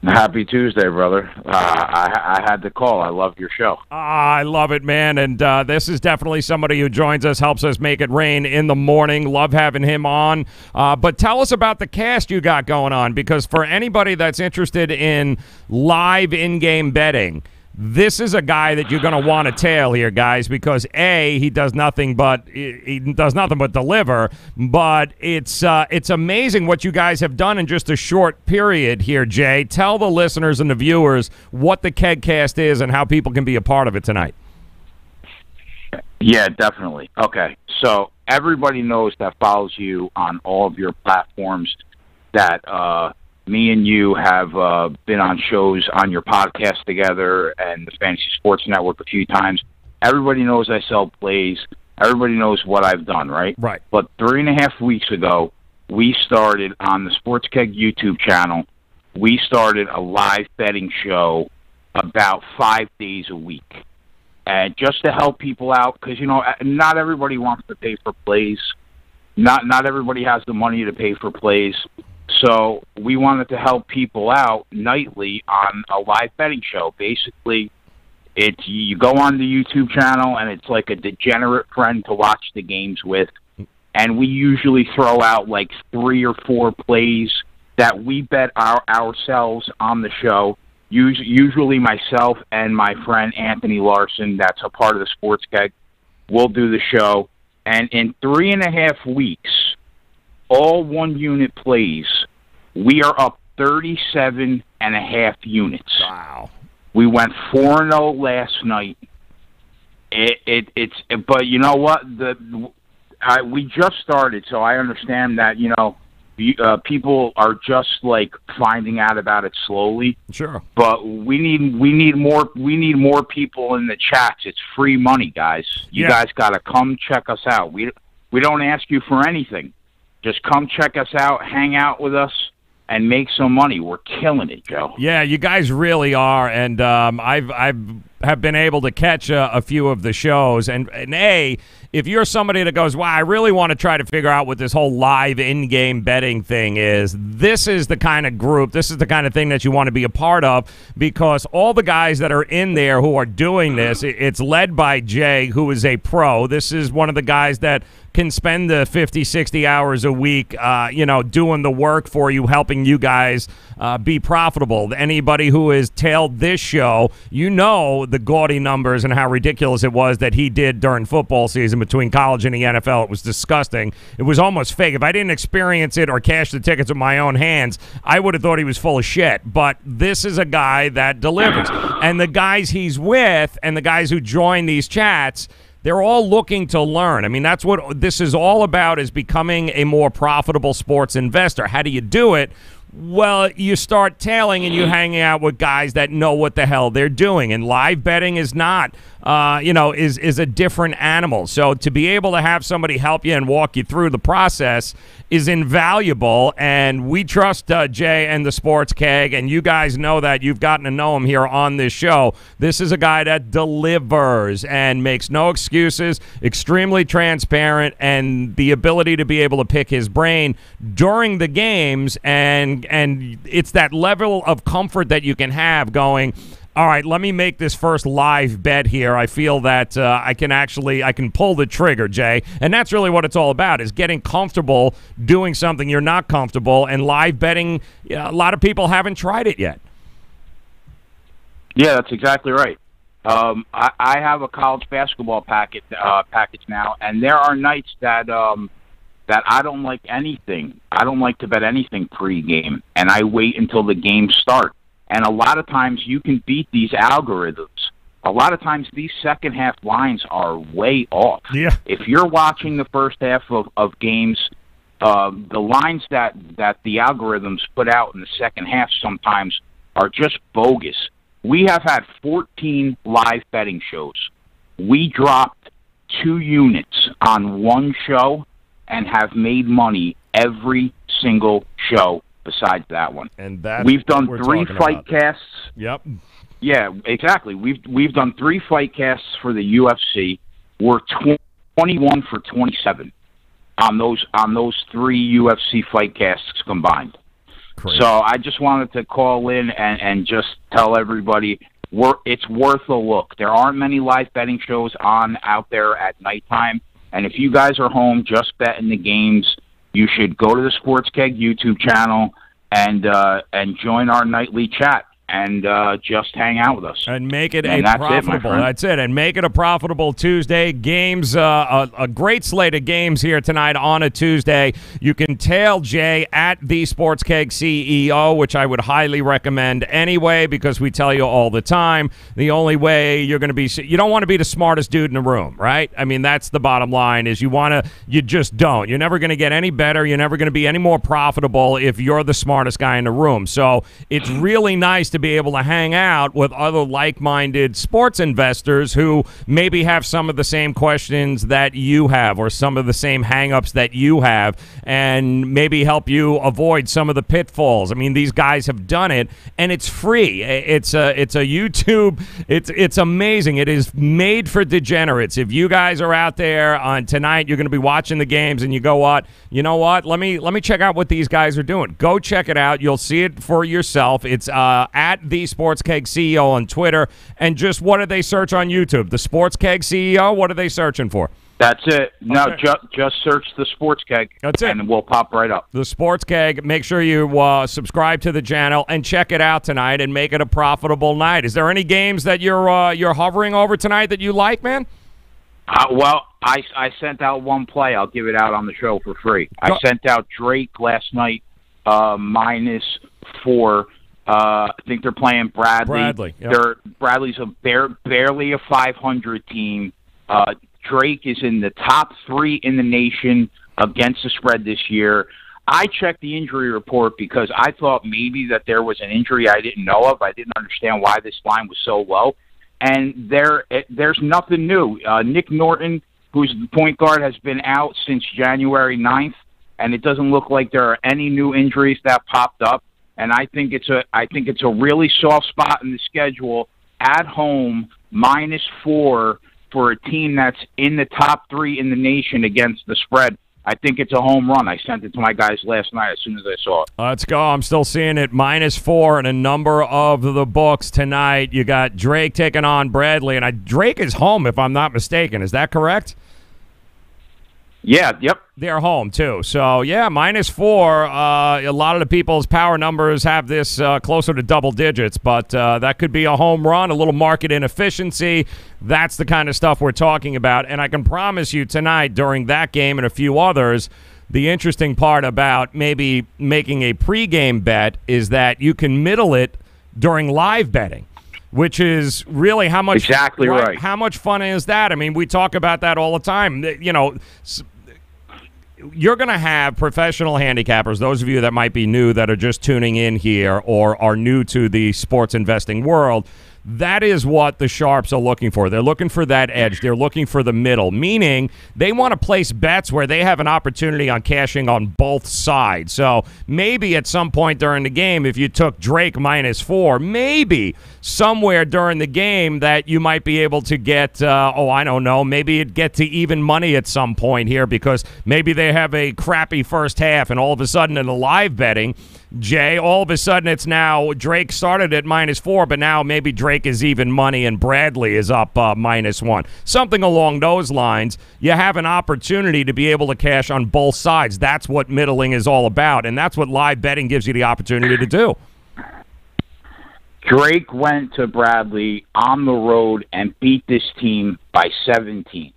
Happy Tuesday, brother. I had to call. I love your show. I love it, man. And this is definitely somebody who joins us, helps us make it rain in the morning. Love having him on. But tell us about the cast you got going on, because for anybody that's interested in live in-game betting, this is a guy that you're going to want to tail here, guys, because A, he does nothing but deliver. But it's amazing what you guys have done in just a short period here, Jay. Tell the listeners and the viewers what the Kegcast is and how people can be a part of it tonight. Yeah, definitely. Okay, so everybody knows that follows you on all of your platforms that me and you have been on shows on your podcast together and the Fantasy Sports Network a few times. Everybody knows I sell plays. Everybody knows what I've done, right? Right. But 3.5 weeks ago, we started on the Sports Keg YouTube channel. We started a live betting show about 5 days a week. And just to help people out, because, not everybody wants to pay for plays. Not everybody has the money to pay for plays. So we wanted to help people out nightly on a live betting show. Basically, you go on the YouTube channel, and it's like a degenerate friend to watch the games with. And we usually throw out like 3 or 4 plays that we bet ourselves on the show. Usually myself and my friend Anthony Larson, that's a part of the Sports Keg, will do the show. And in 3.5 weeks, all one-unit plays, we are up 37.5 units. Wow. We went 4-0 last night. But you know what? We just started, so I understand that, people are just like finding out about it slowly. Sure. But we need more people in the chats. It's free money, guys. You guys got to come check us out. We don't ask you for anything. Just come check us out, hang out with us, and make some money. We're killing it, Joe. Yeah, you guys really are, and I've been able to catch a few of the shows. And if you're somebody that goes, wow, I really want to try to figure out what this whole live in-game betting thing is, this is the kind of group, this is the kind of thing that you want to be a part of, because all the guys that are in there who are doing this, it's led by Jay, who is a pro. This is one of the guys that can spend the 50, 60 hours a week, doing the work for you, helping you guys be profitable. Anybody who has tailed this show, the gaudy numbers and how ridiculous it was that he did during football season between college and the NFL. It was disgusting. It was almost fake. If I didn't experience it or cash the tickets with my own hands, I would have thought he was full of shit. But this is a guy that delivers. And the guys he's with and the guys who join these chats, they're all looking to learn. I mean, that's what this is all about, is becoming a more profitable sports investor. How do you do it? Well, you start tailing and you hang out with guys that know what the hell they're doing. And live betting is not is a different animal. So to be able to have somebody help you and walk you through the process is invaluable, and we trust Jay and the Sports Keg, and you guys know that. You've gotten to know him here on this show. This is a guy that delivers and makes no excuses, extremely transparent, and the ability to be able to pick his brain during the games, and it's that level of comfort that you can have going, all right, let me make this first live bet here. I feel that I can pull the trigger, Jay. And that's really what it's all about, is getting comfortable doing something you're not comfortable. And live betting, a lot of people haven't tried it yet. Yeah, that's exactly right. I have a college basketball package now, and there are nights that I don't like anything. I don't like to bet anything pregame, and I wait until the games start. And a lot of times you can beat these algorithms. A lot of times these second half lines are way off. Yeah. If you're watching the first half of games, the lines that the algorithms put out in the second half sometimes are just bogus. We have had 14 live betting shows. We dropped 2 units on one show and have made money every single show besides that one. And that's we've done 3 fight casts. Yep. Yeah, exactly. We've done 3 fight casts for the UFC. We're 21 for 27 on those 3 UFC fight casts combined. Crazy. So I just wanted to call in and just tell everybody it's worth a look. There aren't many live betting shows out there at nighttime, and if you guys are home just betting the games, you should go to the Sports Keg YouTube channel and join our nightly chat and just hang out with us. And make it profitable. That's it. And make it a profitable Tuesday. Games, a great slate of games here tonight on a Tuesday. You can tail Jay at the Sports Keg CEO, which I would highly recommend anyway, because we tell you all the time, the only way you're going to be, you don't want to be the smartest dude in the room, right? I mean, that's the bottom line, is you just don't. You're never going to get any better. You're never going to be any more profitable if you're the smartest guy in the room. So it's really nice to be able to hang out with other like-minded sports investors who maybe have some of the same questions that you have, or some of the same hang-ups that you have, and maybe help you avoid some of the pitfalls. I mean, these guys have done it, and it's free. It's a YouTube. It's amazing. It is made for degenerates. If you guys are out there on tonight, you're going to be watching the games, and you go, you know what? Let me check out what these guys are doing. Go check it out. You'll see it for yourself. It's at the Sports Keg CEO on Twitter. And just what do they search on YouTube? The Sports Keg CEO? What are they searching for? That's it. No, just search the Sports Keg. That's it. And we'll pop right up. The Sports Keg. Make sure you subscribe to the channel and check it out tonight and make it a profitable night. Is there any games that you're hovering over tonight that you like, man? Well, I sent out one play. I'll give it out on the show for free. I sent out Drake last night, -4. I think they're playing Bradley. Yep. Bradley's barely a 500 team. Drake is in the top 3 in the nation against the spread this year. I checked the injury report because I thought maybe that there was an injury I didn't know of. I didn't understand why this line was so low. And there's nothing new. Nick Norton, who's the point guard, has been out since January 9th, and it doesn't look like there are any new injuries that popped up. And I think it's a really soft spot in the schedule at home, -4 for a team that's in the top 3 in the nation against the spread. I think it's a home run. I sent it to my guys last night as soon as I saw it. Let's go. I'm still seeing it -4 in a number of the books tonight. You got Drake taking on Bradley, and Drake is home, if I'm not mistaken. Is that correct? Yeah, yep. They're home, too. So, yeah, -4. A lot of the people's power numbers have this closer to double digits, but that could be a home run, a little market inefficiency. That's the kind of stuff we're talking about. And I can promise you tonight, during that game and a few others, the interesting part about maybe making a pregame bet is that you can middle it during live betting, which is really how much exactly right. How much fun is that? I mean, we talk about that all the time. You know, you're going to have professional handicappers, those of you that might be new that are just tuning in here or are new to the sports investing world. That is what the sharps are looking for. They're looking for that edge. They're looking for the middle, meaning they want to place bets where they have an opportunity on cashing on both sides. So maybe at some point during the game, if you took Drake -4, maybe somewhere during the game that you might be able to get, I don't know, maybe it'd get to even money at some point here because maybe they have a crappy first half and all of a sudden in the live betting, Jay, all of a sudden it's now Drake started at -4, but now maybe Drake is even money and Bradley is up -1. Something along those lines. You have an opportunity to be able to cash on both sides. That's what middling is all about, and that's what live betting gives you the opportunity to do. Drake went to Bradley on the road and beat this team by 17.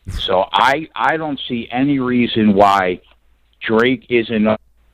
So I don't see any reason why Drake isn't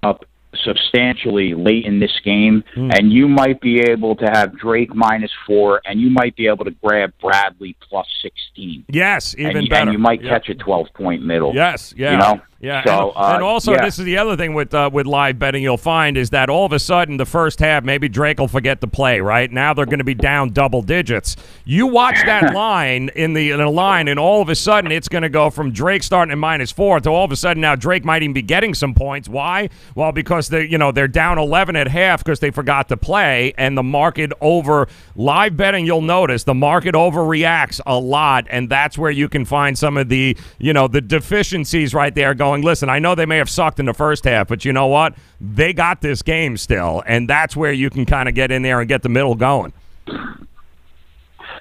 up substantially late in this game, and you might be able to have Drake -4, and you might be able to grab Bradley +16. Yes, even better. And you might catch a 12-point middle. Yes, yeah. You know? Yeah, so, and also this is the other thing with live betting you'll find is that all of a sudden the first half maybe Drake will forget to play. Right now they're going to be down double digits. You watch that line in the line, and all of a sudden it's going to go from Drake starting at -4 to all of a sudden now Drake might even be getting some points. Why? Well, because they're down 11 at half because they forgot to play, and the market over live betting. You'll notice the market overreacts a lot, and that's where you can find some of the the deficiencies right there. Listen, I know they may have sucked in the first half, but you know what? They got this game still, and that's where you can kind of get in there and get the middle going.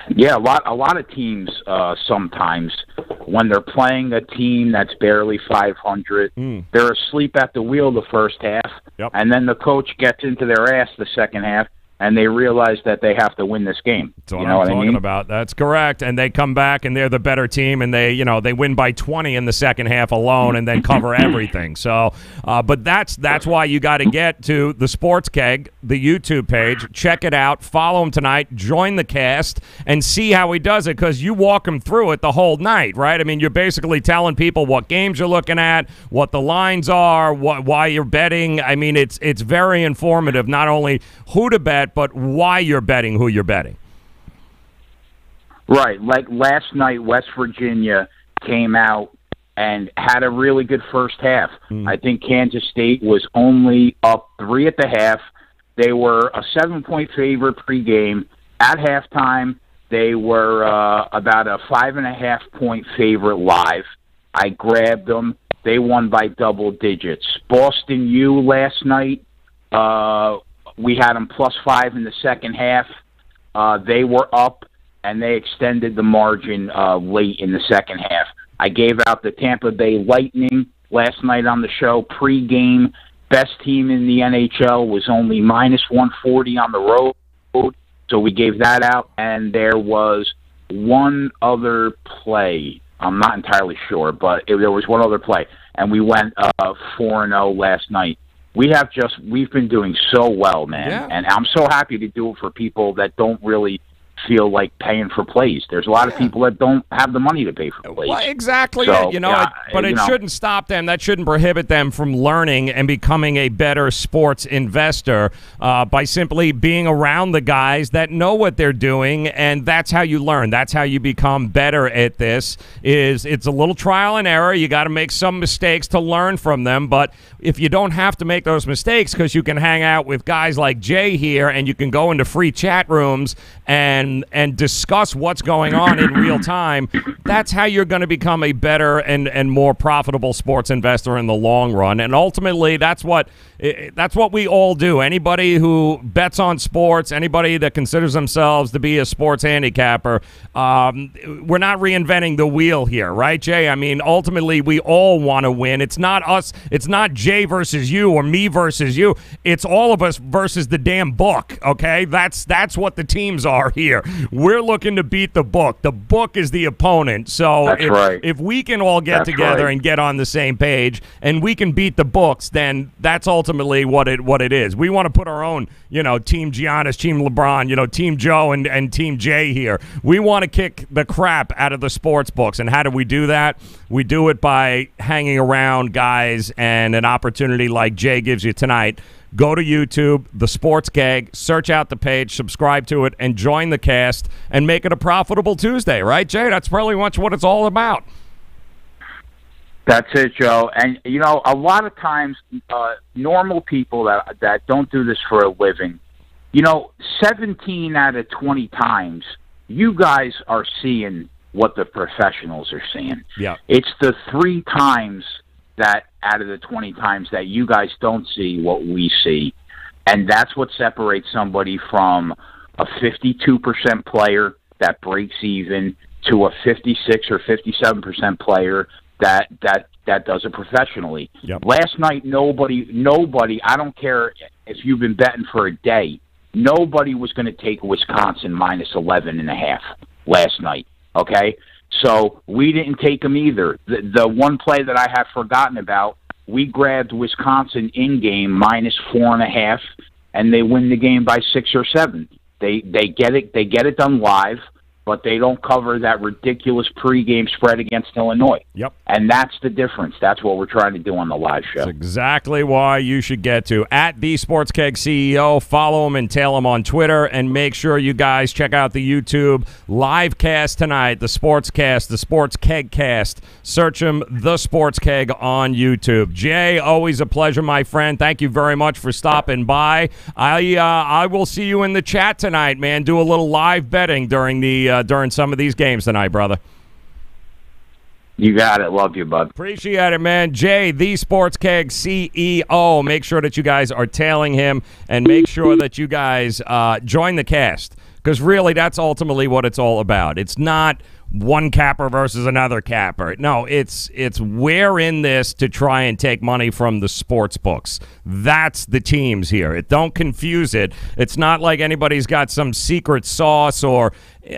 Yeah, a lot of teams sometimes when they're playing a team that's barely 500, they're asleep at the wheel the first half, and then the coach gets into their ass the second half, and they realize that they have to win this game. That's what I'm talking about. That's correct. And they come back, and they're the better team, and they win by 20 in the second half alone and then cover everything. So, but that's why you got to get to the Sports Keg, the YouTube page. Check it out. Follow him tonight. Join the cast and see how he does it because you walk him through it the whole night, right? I mean, you're basically telling people what games you're looking at, what the lines are, why you're betting. I mean, it's very informative, not only who to bet, but why you're betting who you're betting. Right. Like last night, West Virginia came out and had a really good first half. I think Kansas State was only up 3 at the half. They were a 7-point favorite pregame. At halftime, they were about a 5.5-point favorite live. I grabbed them. They won by double digits. Boston U last night, we had them +5 in the second half. They were up, and they extended the margin late in the second half. I gave out the Tampa Bay Lightning last night on the show. Pre-game, best team in the NHL was only -140 on the road, so we gave that out. And there was one other play. I'm not entirely sure, but there was one other play, and we went 4-0 last night. We've been doing so well, man, and I'm so happy to do it for people that don't really feel like paying for plays. There's a lot of people that don't have the money to pay for plays. Well, exactly. So, but it shouldn't stop them. That shouldn't prohibit them from learning and becoming a better sports investor by simply being around the guys that know what they're doing, and that's how you learn. That's how you become better at this. It's a little trial and error. You got to make some mistakes to learn from them, but if you don't have to make those mistakes because you can hang out with guys like Jay here and you can go into free chat rooms and discuss what's going on in real time, that's how you're going to become a better and more profitable sports investor in the long run. And ultimately, that's what we all do. Anybody who bets on sports, anybody that considers themselves to be a sports handicapper, we're not reinventing the wheel here, right, Jay? I mean, ultimately, we all want to win. It's not us. It's not Jay versus you or me versus you. It's all of us versus the damn book, okay? That's what the teams are here. We're looking to beat the book. The book is the opponent. So if we can all get together and get on the same page and we can beat the books, then that's ultimately what it is. We want to put our own, Team Giannis, Team LeBron, Team Joe and Team Jay here. We want to kick the crap out of the sports books. And how do we do that? We do it by hanging around guys and an opportunity like Jay gives you tonight. go to YouTube, The Sports Keg, search out the page, subscribe to it, and join the cast and make it a profitable Tuesday, right, Jay? That's probably much what it's all about. That's it, Joe. And, you know, a lot of times normal people that don't do this for a living, you know, 17 out of 20 times, you guys are seeing what the professionals are seeing. Yeah. It's the 3 times that out of the 20 times that you guys don't see what we see. And that's what separates somebody from a 52% player that breaks even to a 56 or 57% player that does it professionally. Yep. Last night, nobody, I don't care if you've been betting for a day, nobody was going to take Wisconsin minus 11.5 last night. Okay, so we didn't take them either. The one play that I have forgotten about, we grabbed Wisconsin in game minus 4.5, and they win the game by 6 or 7. They get it done live, but they don't cover that ridiculous pregame spread against Illinois. Yep. And that's the difference. That's what we're trying to do on the live show. That's exactly why you should get to at the Sports Keg CEO. Follow him and tail him on Twitter, and make sure you guys check out the YouTube live cast tonight, the Sports Cast, the Sports Keg Cast. Search him, the Sports Keg, on YouTube. Jay, always a pleasure, my friend. Thank you very much for stopping by. I will see you in the chat tonight, man. Do a little live betting during some of these games tonight, brother. You got it. Love you, bud. Appreciate it, man. Jay, the Sports Keg CEO. Make sure that you guys are tailing him, and make sure that you guys join the cast, because really that's ultimately what it's all about. It's not one capper versus another capper. No, it's we're in this to try and take money from the sports books. That's the teams here. Don't confuse it. It's not like anybody's got some secret sauce, or,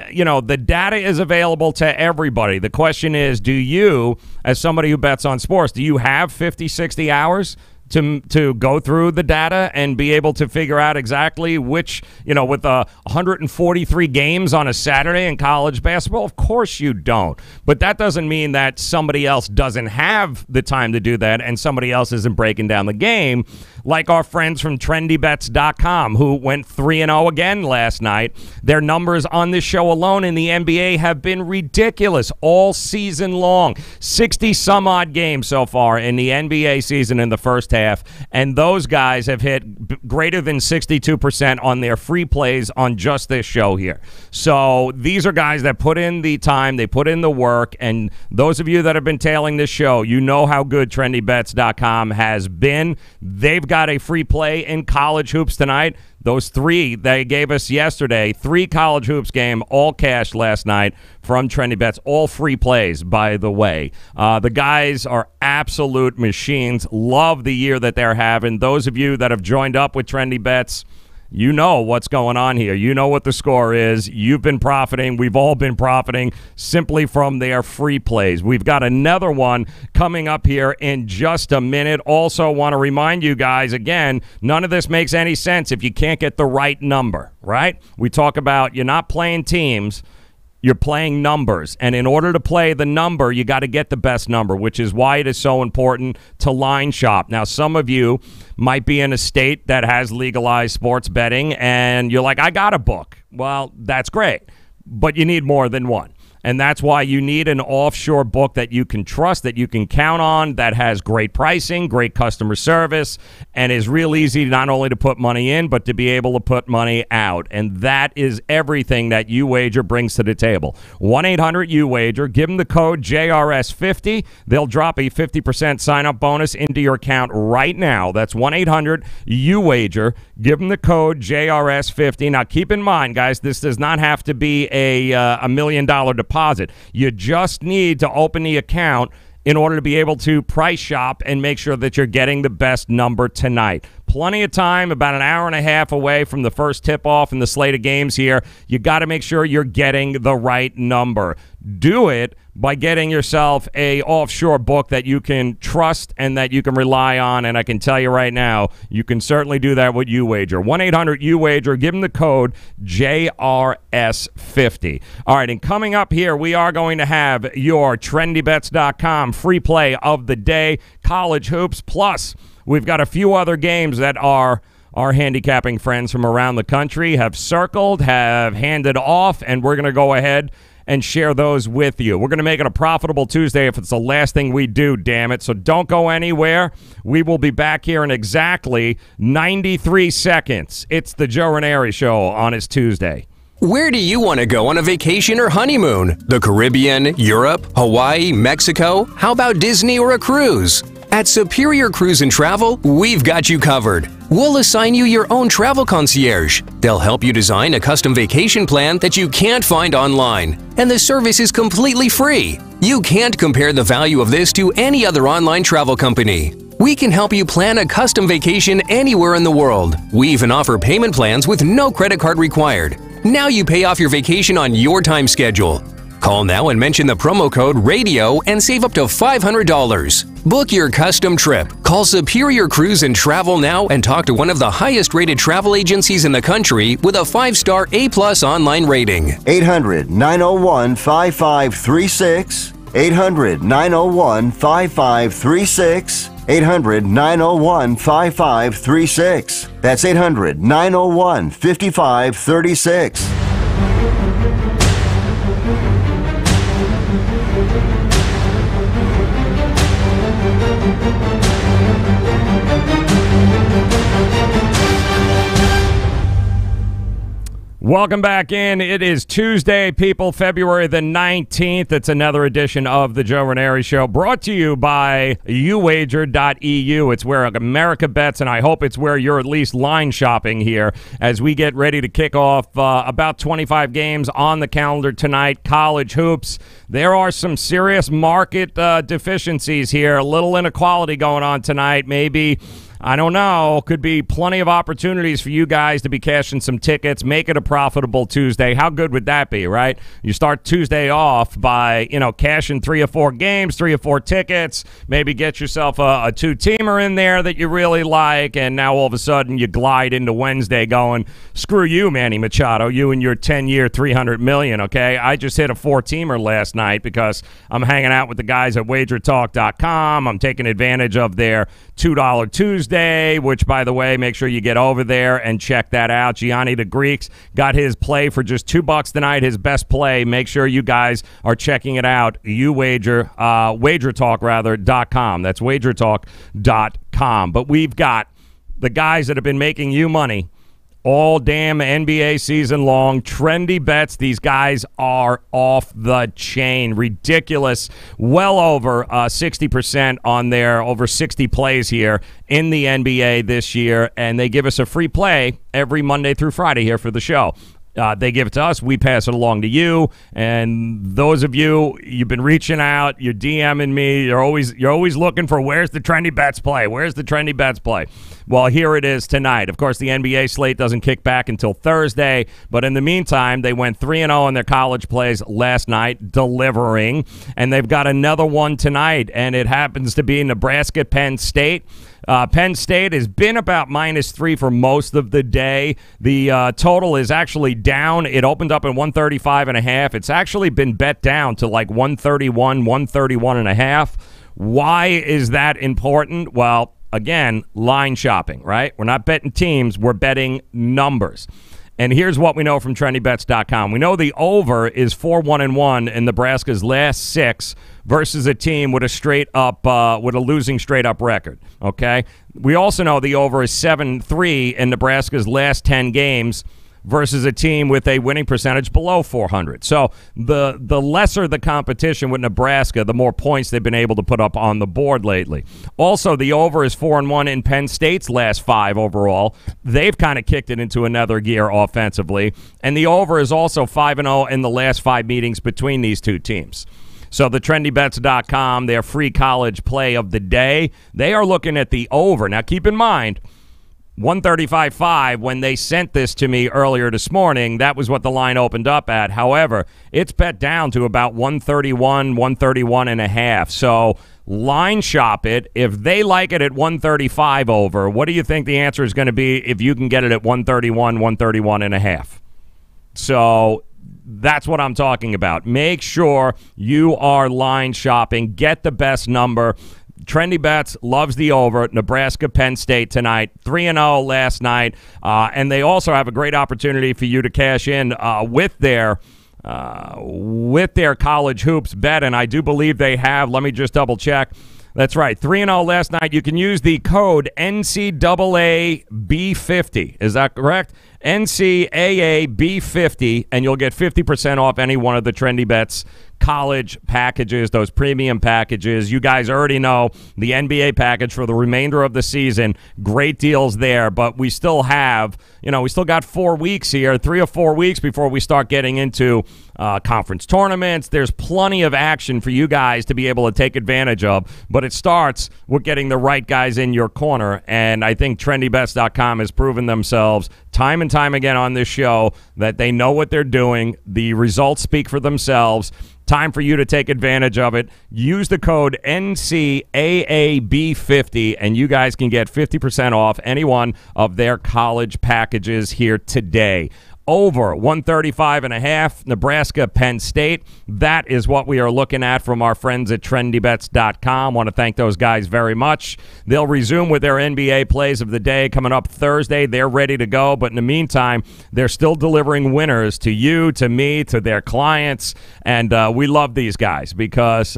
you know, the data is available to everybody. The question is, do you, as somebody who bets on sports, do you have 50, 60 hours to go through the data and be able to figure out exactly which, you know, with 143 games on a Saturday in college basketball? Of course you don't. But that doesn't mean that somebody else doesn't have the time to do that and somebody else isn't breaking down the game, like our friends from TrendyBets.com, who went 3-0 again last night. Their numbers on this show alone in the NBA have been ridiculous all season long. 60-some-odd games so far in the NBA season in the first half. And those guys have hit greater than 62% on their free plays on just this show here. So these are guys that put in the time, they put in the work, and those of you that have been tailing this show, you know how good TrendyBets.com has been. They've got a free play in college hoops tonight. Those 3 they gave us yesterday, 3 college hoops game, all cash last night from Trendy Bets, all free plays, by the way. The guys are absolute machines. Love the year that they're having. Those of you that have joined up with Trendy Bets, you know what's going on here. You know what the score is. You've been profiting. We've all been profiting simply from their free plays. We've got another one coming up here in just a minute. Also want to remind you guys, again, none of this makes any sense if you can't get the right number, right? We talk about you're not playing teams, you're playing numbers. And in order to play the number, you got to get the best number, which is why it is so important to line shop. Now, some of you might be in a state that has legalized sports betting, and you're like, I got a book. Well, that's great, but you need more than one. And that's why you need an offshore book that you can trust, that you can count on, that has great pricing, great customer service, and is real easy not only to put money in, but to be able to put money out. And that is everything that UWager brings to the table. 1-800-UWager. Give them the code JRS50. They'll drop a 50% sign-up bonus into your account right now. That's 1-800-UWager. Give them the code JRS50. Now, keep in mind, guys, this does not have to be a $1 million deposit. You just need to open the account in order to be able to price shop and make sure that you're getting the best number tonight. Plenty of time, about an hour and a half away from the first tip-off in the slate of games here. You got to make sure you're getting the right number. do it by getting yourself a offshore book that you can trust and that you can rely on. And I can tell you right now, you can certainly do that with UWager. 1-800-UWager. Give them the code JRS50. All right, and coming up here, we are going to have your TrendyBets.com free play of the day, college hoops. Plus, we've got a few other games that our handicapping friends from around the country have circled, have handed off, and we're going to go ahead and share those with you. We're going to make it a profitable Tuesday if it's the last thing we do, damn it. So don't go anywhere. We will be back here in exactly 93 seconds. It's the Joe Raineri Show on his Tuesday. Where do you want to go on a vacation or honeymoon? The Caribbean, Europe, Hawaii, Mexico? How about Disney or a cruise? At Superior Cruise and Travel, we've got you covered. We'll assign you your own travel concierge. They'll help you design a custom vacation plan that you can't find online. And the service is completely free. You can't compare the value of this to any other online travel company. We can help you plan a custom vacation anywhere in the world. We even offer payment plans with no credit card required. Now you pay off your vacation on your time schedule. Call now and mention the promo code RADIO and save up to $500. Book your custom trip. Call Superior Cruise and Travel now and talk to one of the highest rated travel agencies in the country with a 5-star A+ online rating. 800-901-5536. 800-901-5536. 800-901-5536. That's 800-901-5536. Welcome back in. It is Tuesday, people, February the 19th. It's another edition of the Joe Raineri Show, brought to you by uwager.eu. It's where America bets, and I hope it's where you're at least line shopping here as we get ready to kick off about 25 games on the calendar tonight. College hoops. There are some serious market deficiencies here. A little inequality going on tonight. Maybe, I don't know, could be plenty of opportunities for you guys to be cashing some tickets, make it a profitable Tuesday. How good would that be, right? You start Tuesday off by, cashing 3 or 4 games, 3 or 4 tickets, maybe get yourself a 2-teamer in there that you really like, and now all of a sudden you glide into Wednesday going, screw you, Manny Machado, you and your 10-year, $300 million, okay? I just hit a 4-teamer last night because I'm hanging out with the guys at Wagertalk.com. I'm taking advantage of their $2 Tuesday, which, by the way, make sure you get over there and check that out. Gianni the Greeks got his play for just $2 tonight, his best play. Make sure you guys are checking it out. Wagertalk.com. That's Wagertalk.com. But we've got the guys that have been making you money all damn NBA season long. Trendy bets. These guys are off the chain. Ridiculous. Well over 60% on their over 60 plays here in the NBA this year. And they give us a free play every Monday through Friday here for the show. They give it to us. We pass it along to you. And those of you, you've been reaching out. You're DMing me. You're always looking for where's the trendy bets play? Where's the trendy bets play? Well, here it is tonight. Of course, the NBA slate doesn't kick back until Thursday. But in the meantime, they went 3-0 in their college plays last night, delivering. And they've got another one tonight. And it happens to be Nebraska Penn State. Penn State has been about -3 for most of the day. The total is actually down. It opened up at 135.5. It's actually been bet down to like 131, 131.5. Why is that important? Well, again, line shopping, right? We're not betting teams. We're betting numbers. And here's what we know from TrendyBets.com. We know the over is 4-1-1 in Nebraska's last 6 versus a team with a losing straight up record. Okay. We also know the over is 7-3 in Nebraska's last 10 games versus a team with a winning percentage below 400. So the lesser the competition with Nebraska, the more points they've been able to put up on the board lately. Also, the over is 4-1 in Penn State's last 5 overall. They've kind of kicked it into another gear offensively. And the over is also 5-0 in the last 5 meetings between these two teams. So the TrendyBets.com, their free college play of the day, they are looking at the over. Now, keep in mind, 135.5 when they sent this to me earlier this morning. That was what the line opened up at. However, it's bet down to about 131, 131 and a half. So line shop it. If they like it at 135 over, what do you think the answer is going to be if you can get it at 131, 131 and a half? So that's what I'm talking about. Make sure you are line shopping. Get the best number. Trendy Bets loves the over. Nebraska, Penn State tonight. 3-0 last night. And they also have a great opportunity for you to cash in with their college hoops bet. And I do believe they have. Let me just double check. That's right. 3-0 last night. You can use the code NCAAB50. Is that correct? NCAAB50, and you'll get 50% off any one of the Trendy Bets college packages, those premium packages. You guys already know the NBA package for the remainder of the season. Great deals there, but we still have, we still got 4 weeks here, 3 or 4 weeks before we start getting into conference tournaments. There's plenty of action for you guys to be able to take advantage of, but it starts with getting the right guys in your corner, and I think TrendyBets.com has proven themselves time and time again on this show that they know what they're doing. The results speak for themselves. Time for you to take advantage of it. Use the code NCAAB50, and you guys can get 50% off any one of their college packages here today. Over 135.5, Nebraska, Penn State. That is what we are looking at from our friends at TrendyBets.com. Want to thank those guys very much. They'll resume with their NBA plays of the day coming up Thursday. They're ready to go, but in the meantime, they're still delivering winners to you, to me, to their clients, and we love these guys because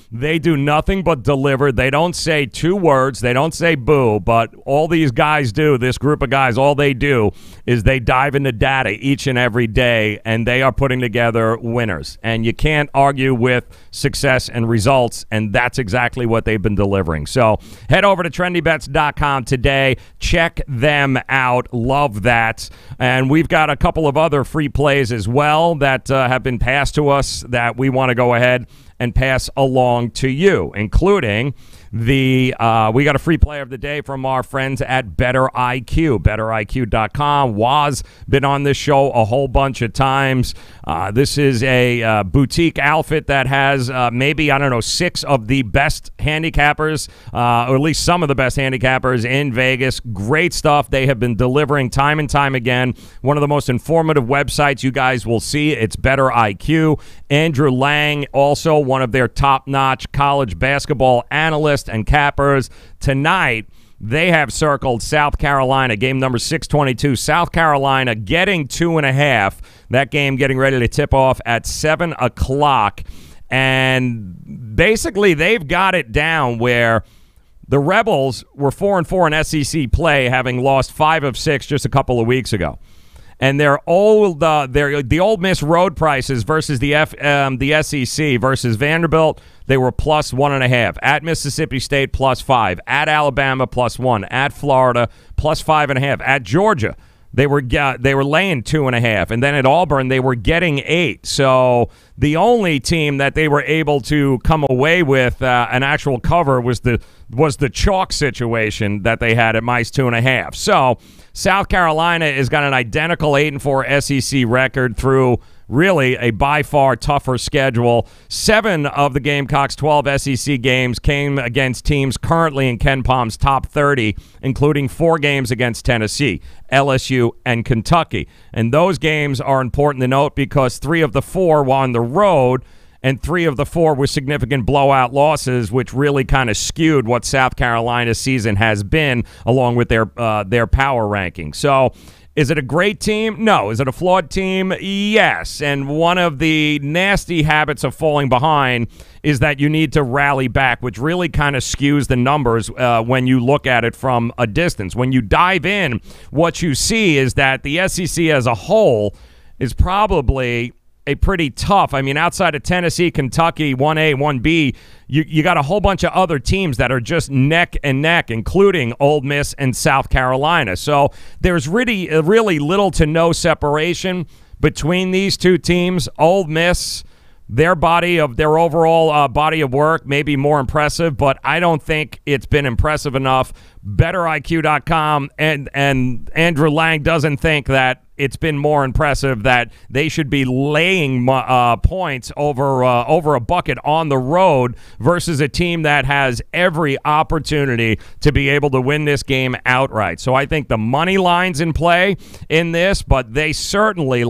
they do nothing but deliver. They don't say 2 words. They don't say boo, but all these guys do, this group of guys, all they do is they dive into data each and every day, and they are putting together winners. And you can't argue with success and results, and that's exactly what they've been delivering. So head over to TrendyBets.com today. Check them out. Love that. And we've got a couple of other free plays as well that have been passed to us that we want to go ahead and pass along to you, including we got a free play of the day from our friends at Better IQ, betteriq.com. Waz been on this show a whole bunch of times. This is a boutique outfit that has maybe, 6 of the best handicappers, or at least some of the best handicappers in Vegas. Great stuff. They have been delivering time and time again. One of the most informative websites you guys will see. It's Better IQ. Andrew Lang, also one of their top-notch college basketball analysts and cappers. Tonight, they have circled South Carolina, game number 622. South Carolina getting 2.5. That game getting ready to tip off at 7 o'clock. And basically, they've got it down where the Rebels were 4-4 in SEC play, having lost 5 of 6 just a couple of weeks ago. And the Ole Miss road prices versus the SEC versus Vanderbilt, they were plus 1.5. At Mississippi State, plus 5. At Alabama, plus 1. At Florida, plus 5.5. At Georgia, they were laying 2.5. And then at Auburn, they were getting 8. So the only team that they were able to come away with an actual cover was the chalk situation that they had at minus 2.5. So South Carolina has got an identical 8-4 SEC record through really a by far tougher schedule. 7 of the Gamecocks' 12 SEC games came against teams currently in Ken Palm's top 30, including 4 games against Tennessee, LSU, and Kentucky. And those games are important to note because 3 of the 4 were on the road, and 3 of the 4 were significant blowout losses, which really kind of skewed what South Carolina's season has been, along with their power ranking. So is it a great team? No. Is it a flawed team? Yes. And one of the nasty habits of falling behind is that you need to rally back, which really kind of skews the numbers when you look at it from a distance. When you dive in, what you see is that the SEC as a whole is probably a pretty tough. I mean, outside of Tennessee, Kentucky, 1A, 1B, you got a whole bunch of other teams that are just neck and neck, including Ole Miss and South Carolina. So there's really little to no separation between these two teams. Ole Miss Their overall body of work may be more impressive, but I don't think it's been impressive enough. BetterIQ.com and Andrew Lang doesn't think that it's been more impressive, that they should be laying points over a bucket on the road versus a team that has every opportunity to be able to win this game outright. So I think the money line's in play in this, but they certainly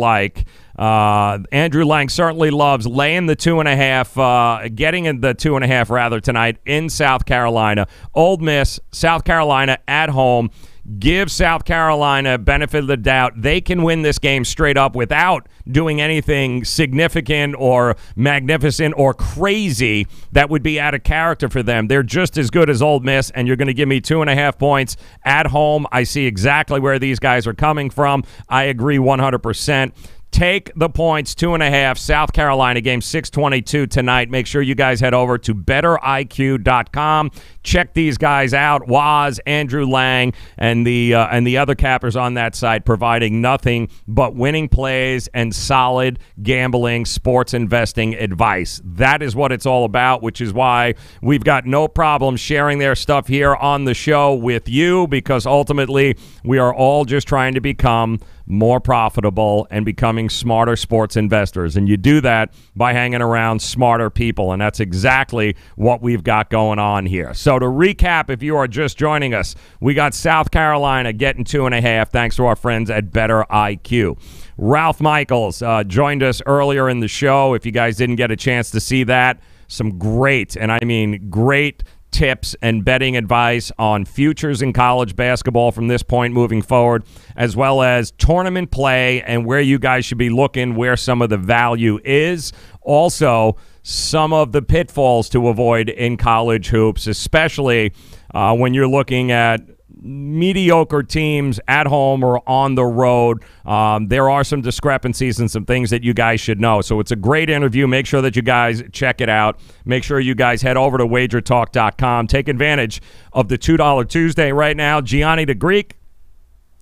Andrew Lang certainly loves laying the 2.5, getting in the 2.5 rather tonight in South Carolina. Ole Miss, South Carolina at home. Give South Carolina benefit of the doubt. They can win this game straight up without doing anything significant or magnificent or crazy that would be out of character for them. They're just as good as Ole Miss, and you're going to give me 2.5 points at home. I see exactly where these guys are coming from. I agree 100%. Take the points, 2.5, South Carolina game, 6:22 tonight. Make sure you guys head over to betteriq.com. Check these guys out, Waz, Andrew Lang, and the other cappers on that site, providing nothing but winning plays and solid gambling sports investing advice. That is what it's all about, which is why we've got no problem sharing their stuff here on the show with you, because ultimately we are all just trying to become more profitable and becoming smarter sports investors. And you do that by hanging around smarter people, and that's exactly what we've got going on here. So to recap, if you are just joining us, we got South Carolina getting 2.5 thanks to our friends at Better IQ. Ralph Michaels joined us earlier in the show. If you guys didn't get a chance to see that, some great, and I mean great, tips and betting advice on futures in college basketball from this point moving forward, as well as tournament play and where you guys should be looking, where some of the value is. Also, some of the pitfalls to avoid in college hoops, especially when you're looking at mediocre teams at home or on the road. There are some discrepancies and some things that you guys should know. So it's a great interview. Make sure that you guys check it out. Make sure you guys head over to Wagertalk.com. Take advantage of the $2 Tuesday right now. Gianni the Greek,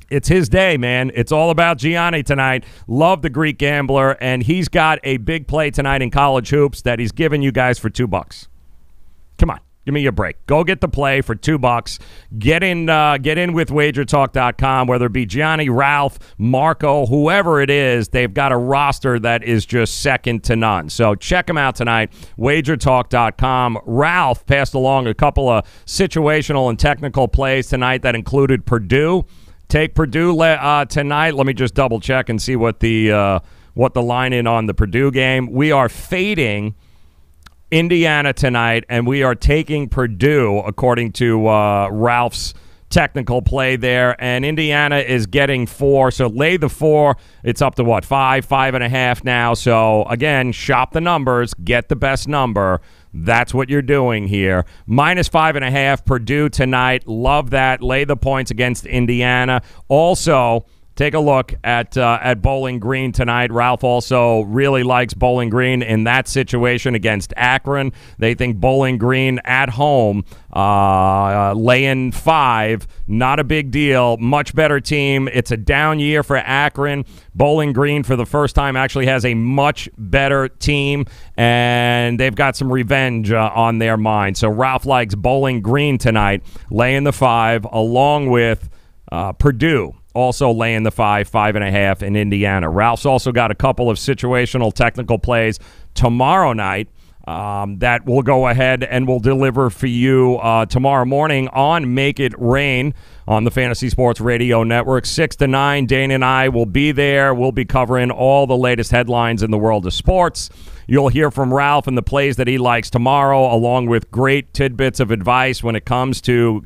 it's his day, man. It's all about Gianni tonight. Love the Greek gambler, and he's got a big play tonight in college hoops that he's giving you guys for $2. Come on. Give me a break. Go get the play for $2. Get in with Wagertalk.com, whether it be Gianni, Ralph, Marco, whoever it is. They've got a roster that is just second to none. So check them out tonight, Wagertalk.com. Ralph passed along a couple of situational and technical plays tonight that included Purdue. Take Purdue tonight. Let me just double check and see what the line in on the Purdue game. We are fading Indiana tonight, and we are taking Purdue according to Ralph's technical play there, and Indiana is getting 4, so lay the 4. It's up to what, 5.5 now. So again, shop the numbers, get the best number. That's what you're doing here. -5.5 Purdue tonight. Love that. Lay the points against Indiana. Also, take a look at Bowling Green tonight. Ralph also really likes Bowling Green in that situation against Akron. They think Bowling Green at home, laying 5, not a big deal. Much better team. It's a down year for Akron. Bowling Green, for the first time, actually has a much better team, and they've got some revenge on their mind. So Ralph likes Bowling Green tonight, laying the 5, along with Purdue. Also laying the 5.5 in Indiana. Ralph's also got a couple of situational technical plays tomorrow night that will go ahead and will deliver for you tomorrow morning on Make It Rain on the Fantasy Sports Radio Network. 6 to 9, Dane and I will be there. We'll be covering all the latest headlines in the world of sports. You'll hear from Ralph and the plays that he likes tomorrow, along with great tidbits of advice when it comes to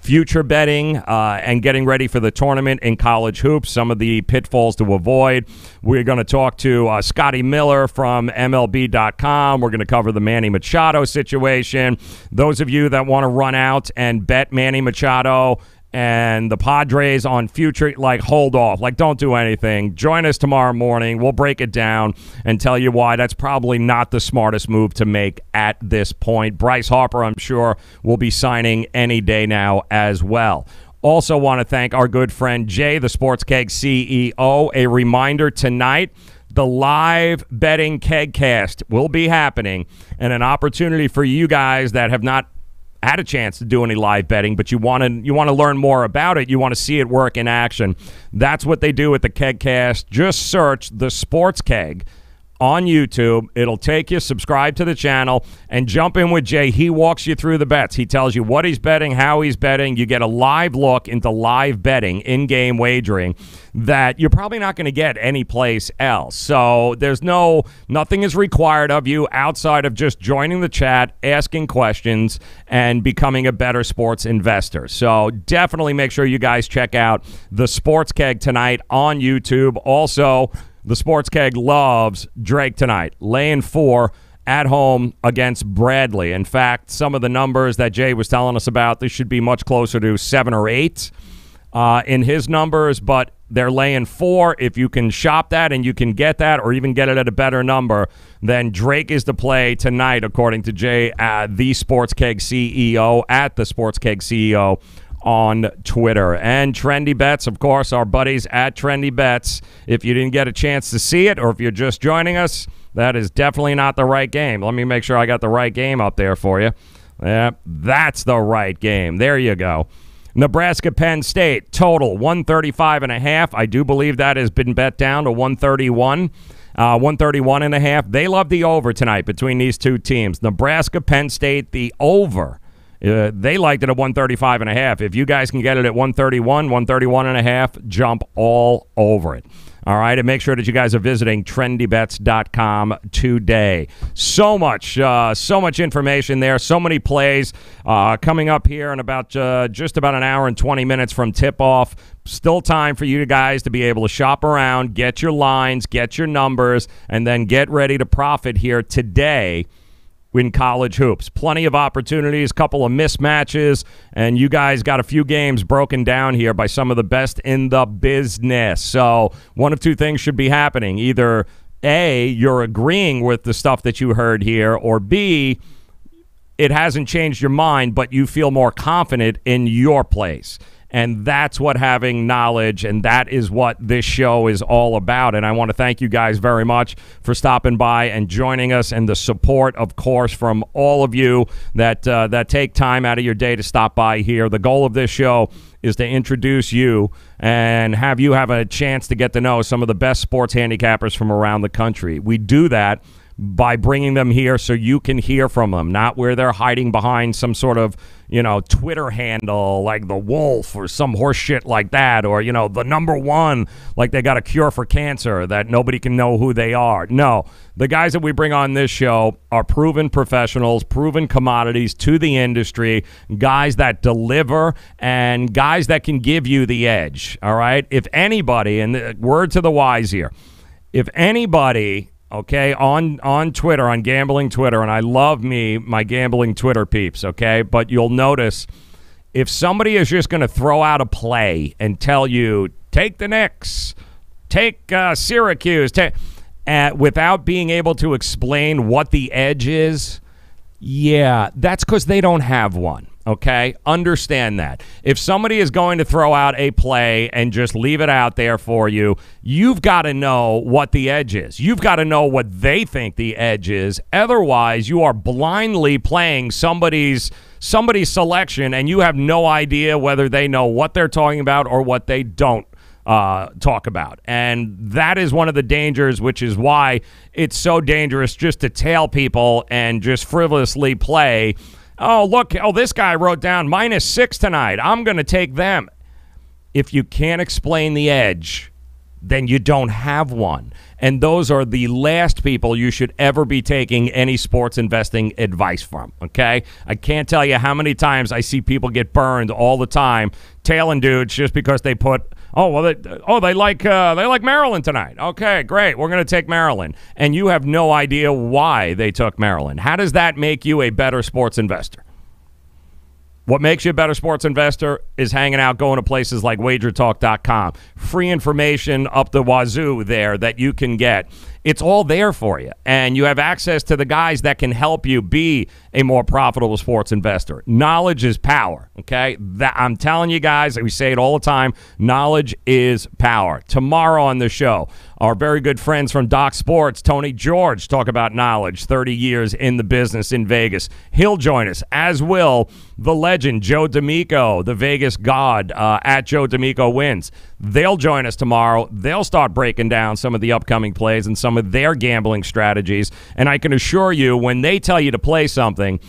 future betting and getting ready for the tournament in college hoops, some of the pitfalls to avoid. We're going to talk to Scotty Miller from MLB.com. We're going to cover the Manny Machado situation. Those of you that want to run out and bet Manny Machado and the Padres on future, hold off. Don't do anything. Join us tomorrow morning. We'll break it down and tell you why that's probably not the smartest move to make at this point. Bryce Harper, I'm sure, will be signing any day now as well. Also want to thank our good friend Jay, the Sports Keg CEO. A reminder tonight the live betting KegCast will be happening, and an opportunity for you guys that have not had a chance to do any live betting, but you want to learn more about it. You want to see it work in action. That's what they do with the KegCast. Just search the Sports Keg on YouTube. It'll take you, subscribe to the channel, and jump in with Jay. He walks you through the bets. He tells you what he's betting, how he's betting. You get a live look into live betting, in-game wagering, that you're probably not going to get anyplace else. So there's nothing is required of you outside of just joining the chat, asking questions, and becoming a better sports investor. So definitely make sure you guys check out the Sports Keg tonight on YouTube. Also, the Sports Keg loves Drake tonight, laying 4 at home against Bradley. In fact, some of the numbers that Jay was telling us about, this should be much closer to 7 or 8 in his numbers, but they're laying 4. If you can shop that and you can get that or even get it at a better number, then Drake is the play tonight, according to Jay, the Sports Keg CEO, at the Sports Keg CEO on Twitter. And Trendy Bets, of course, our buddies at Trendy Bets. If you didn't get a chance to see it, or if you're just joining us, that is definitely not the right game. Let me make sure I got the right game up there for you. Yeah, that's the right game. There you go. Nebraska Penn State, total 135.5. I do believe that has been bet down to 131. 131.5. They love the over tonight between these two teams. Nebraska Penn State, the over. They liked it at 135.5. If you guys can get it at 131, 131.5, jump all over it. All right, and make sure that you guys are visiting trendybets.com today. So much information there. So many plays coming up here in about just about an hour and 20 minutes from tip-off. Still time for you guys to be able to shop around, get your lines, get your numbers, and then get ready to profit here today in college hoops. Plenty of opportunities, couple of mismatches, and you guys got a few games broken down here by some of the best in the business. So one of two things should be happening. Either A, you're agreeing with the stuff that you heard here, or B, it hasn't changed your mind, but you feel more confident in your place. And that's what having knowledge, and that is what this show is all about. And I want to thank you guys very much for stopping by and joining us, and the support, of course, from all of you that take time out of your day to stop by here. The goal of this show is to introduce you and have you have a chance to get to know some of the best sports handicappers from around the country. We do that by bringing them here so you can hear from them, not where they're hiding behind some sort of, Twitter handle like the Wolf or some horse shit like that, or, the number one, like they got a cure for cancer that nobody can know who they are. No, the guys that we bring on this show are proven professionals, proven commodities to the industry, guys that deliver, and guys that can give you the edge, all right? If anybody, and word to the wise here, if anybody, okay, on Twitter, on gambling Twitter, and I love my gambling Twitter peeps, okay, but you'll notice if somebody is just going to throw out a play and tell you, take the Knicks, take Syracuse, without being able to explain what the edge is, yeah, that's because they don't have one. Okay, understand that. If somebody is going to throw out a play and just leave it out there for you, you've got to know what the edge is. You've got to know what they think the edge is. Otherwise, you are blindly playing somebody's selection, and you have no idea whether they know what they're talking about or what they don't talk about. And that is one of the dangers, which is why it's so dangerous just to tail people and just frivolously play. Oh, look, this guy wrote down -6 tonight. I'm going to take them. If you can't explain the edge, then you don't have one. And those are the last people you should ever be taking any sports investing advice from, okay? I can't tell you how many times I see people get burned all the time tailing dudes just because they put, they like Maryland tonight. Okay, great. We're going to take Maryland. And you have no idea why they took Maryland. How does that make you a better sports investor? What makes you a better sports investor is hanging out, going to places like Wagertalk.com. Free information up the wazoo there that you can get. It's all there for you. And you have access to the guys that can help you be a more profitable sports investor. Knowledge is power, okay? I'm telling you guys, we say it all the time, knowledge is power. Tomorrow on the show, our very good friends from Doc Sports, Tony George, talk about knowledge, 30 years in the business in Vegas. He'll join us, as will the legend, Joe D'Amico, the Vegas god, at Joe D'Amico Wins. They'll join us tomorrow. They'll start breaking down some of the upcoming plays and some of their gambling strategies. And I can assure you, when they tell you to play something,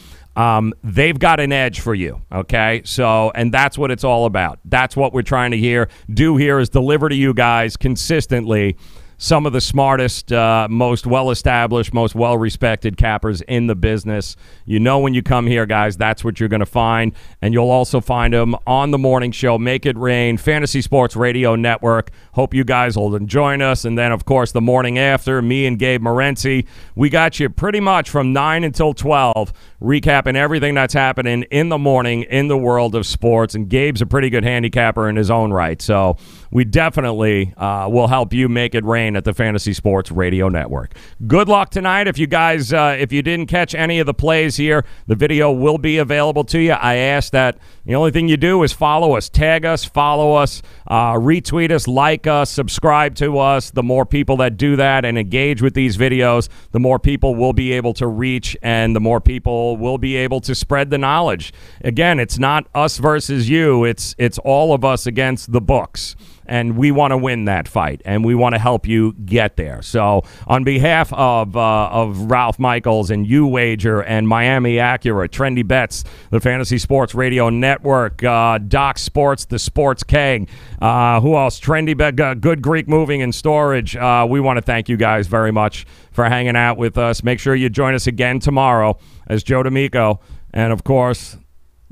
they've got an edge for you, okay? So, and that's what it's all about. That's what we're trying to do here is deliver to you guys consistently some of the smartest, most well-established, most well-respected cappers in the business. You know when you come here, guys, that's what you're going to find. And you'll also find them on the morning show, Make It Rain, Fantasy Sports Radio Network. Hope you guys will join us. And then, of course, the morning after, me and Gabe Morency, we got you pretty much from 9 until 12, recapping everything that's happening in the morning in the world of sports. And Gabe's a pretty good handicapper in his own right. So we definitely will help you make it rain at the Fantasy Sports Radio Network. Good luck tonight. If you guys, if you didn't catch any of the plays here, the video will be available to you. I ask that the only thing you do is follow us, tag us, follow us, retweet us, like us, subscribe to us. The more people that do that and engage with these videos, the more people will be able to reach and the more people will be able to spread the knowledge. Again, it's not us versus you. It's all of us against the books. And we want to win that fight, and we want to help you get there. So on behalf of Ralph Michaels and You Wager and Miami Acura, Trendy Bets, the Fantasy Sports Radio Network, Doc Sports, the Sports Keg, who else? Trendy Bet, Good Greek Moving and Storage. We want to thank you guys very much for hanging out with us. Make sure you join us again tomorrow as Joe D'Amico and, of course,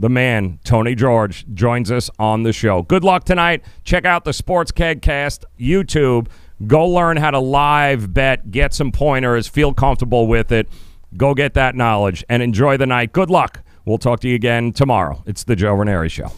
the man, Tony George, joins us on the show. Good luck tonight. Check out the Sports Kegcast YouTube. Go learn how to live bet, get some pointers, feel comfortable with it. Go get that knowledge and enjoy the night. Good luck. We'll talk to you again tomorrow. It's the Joe Raineri Show.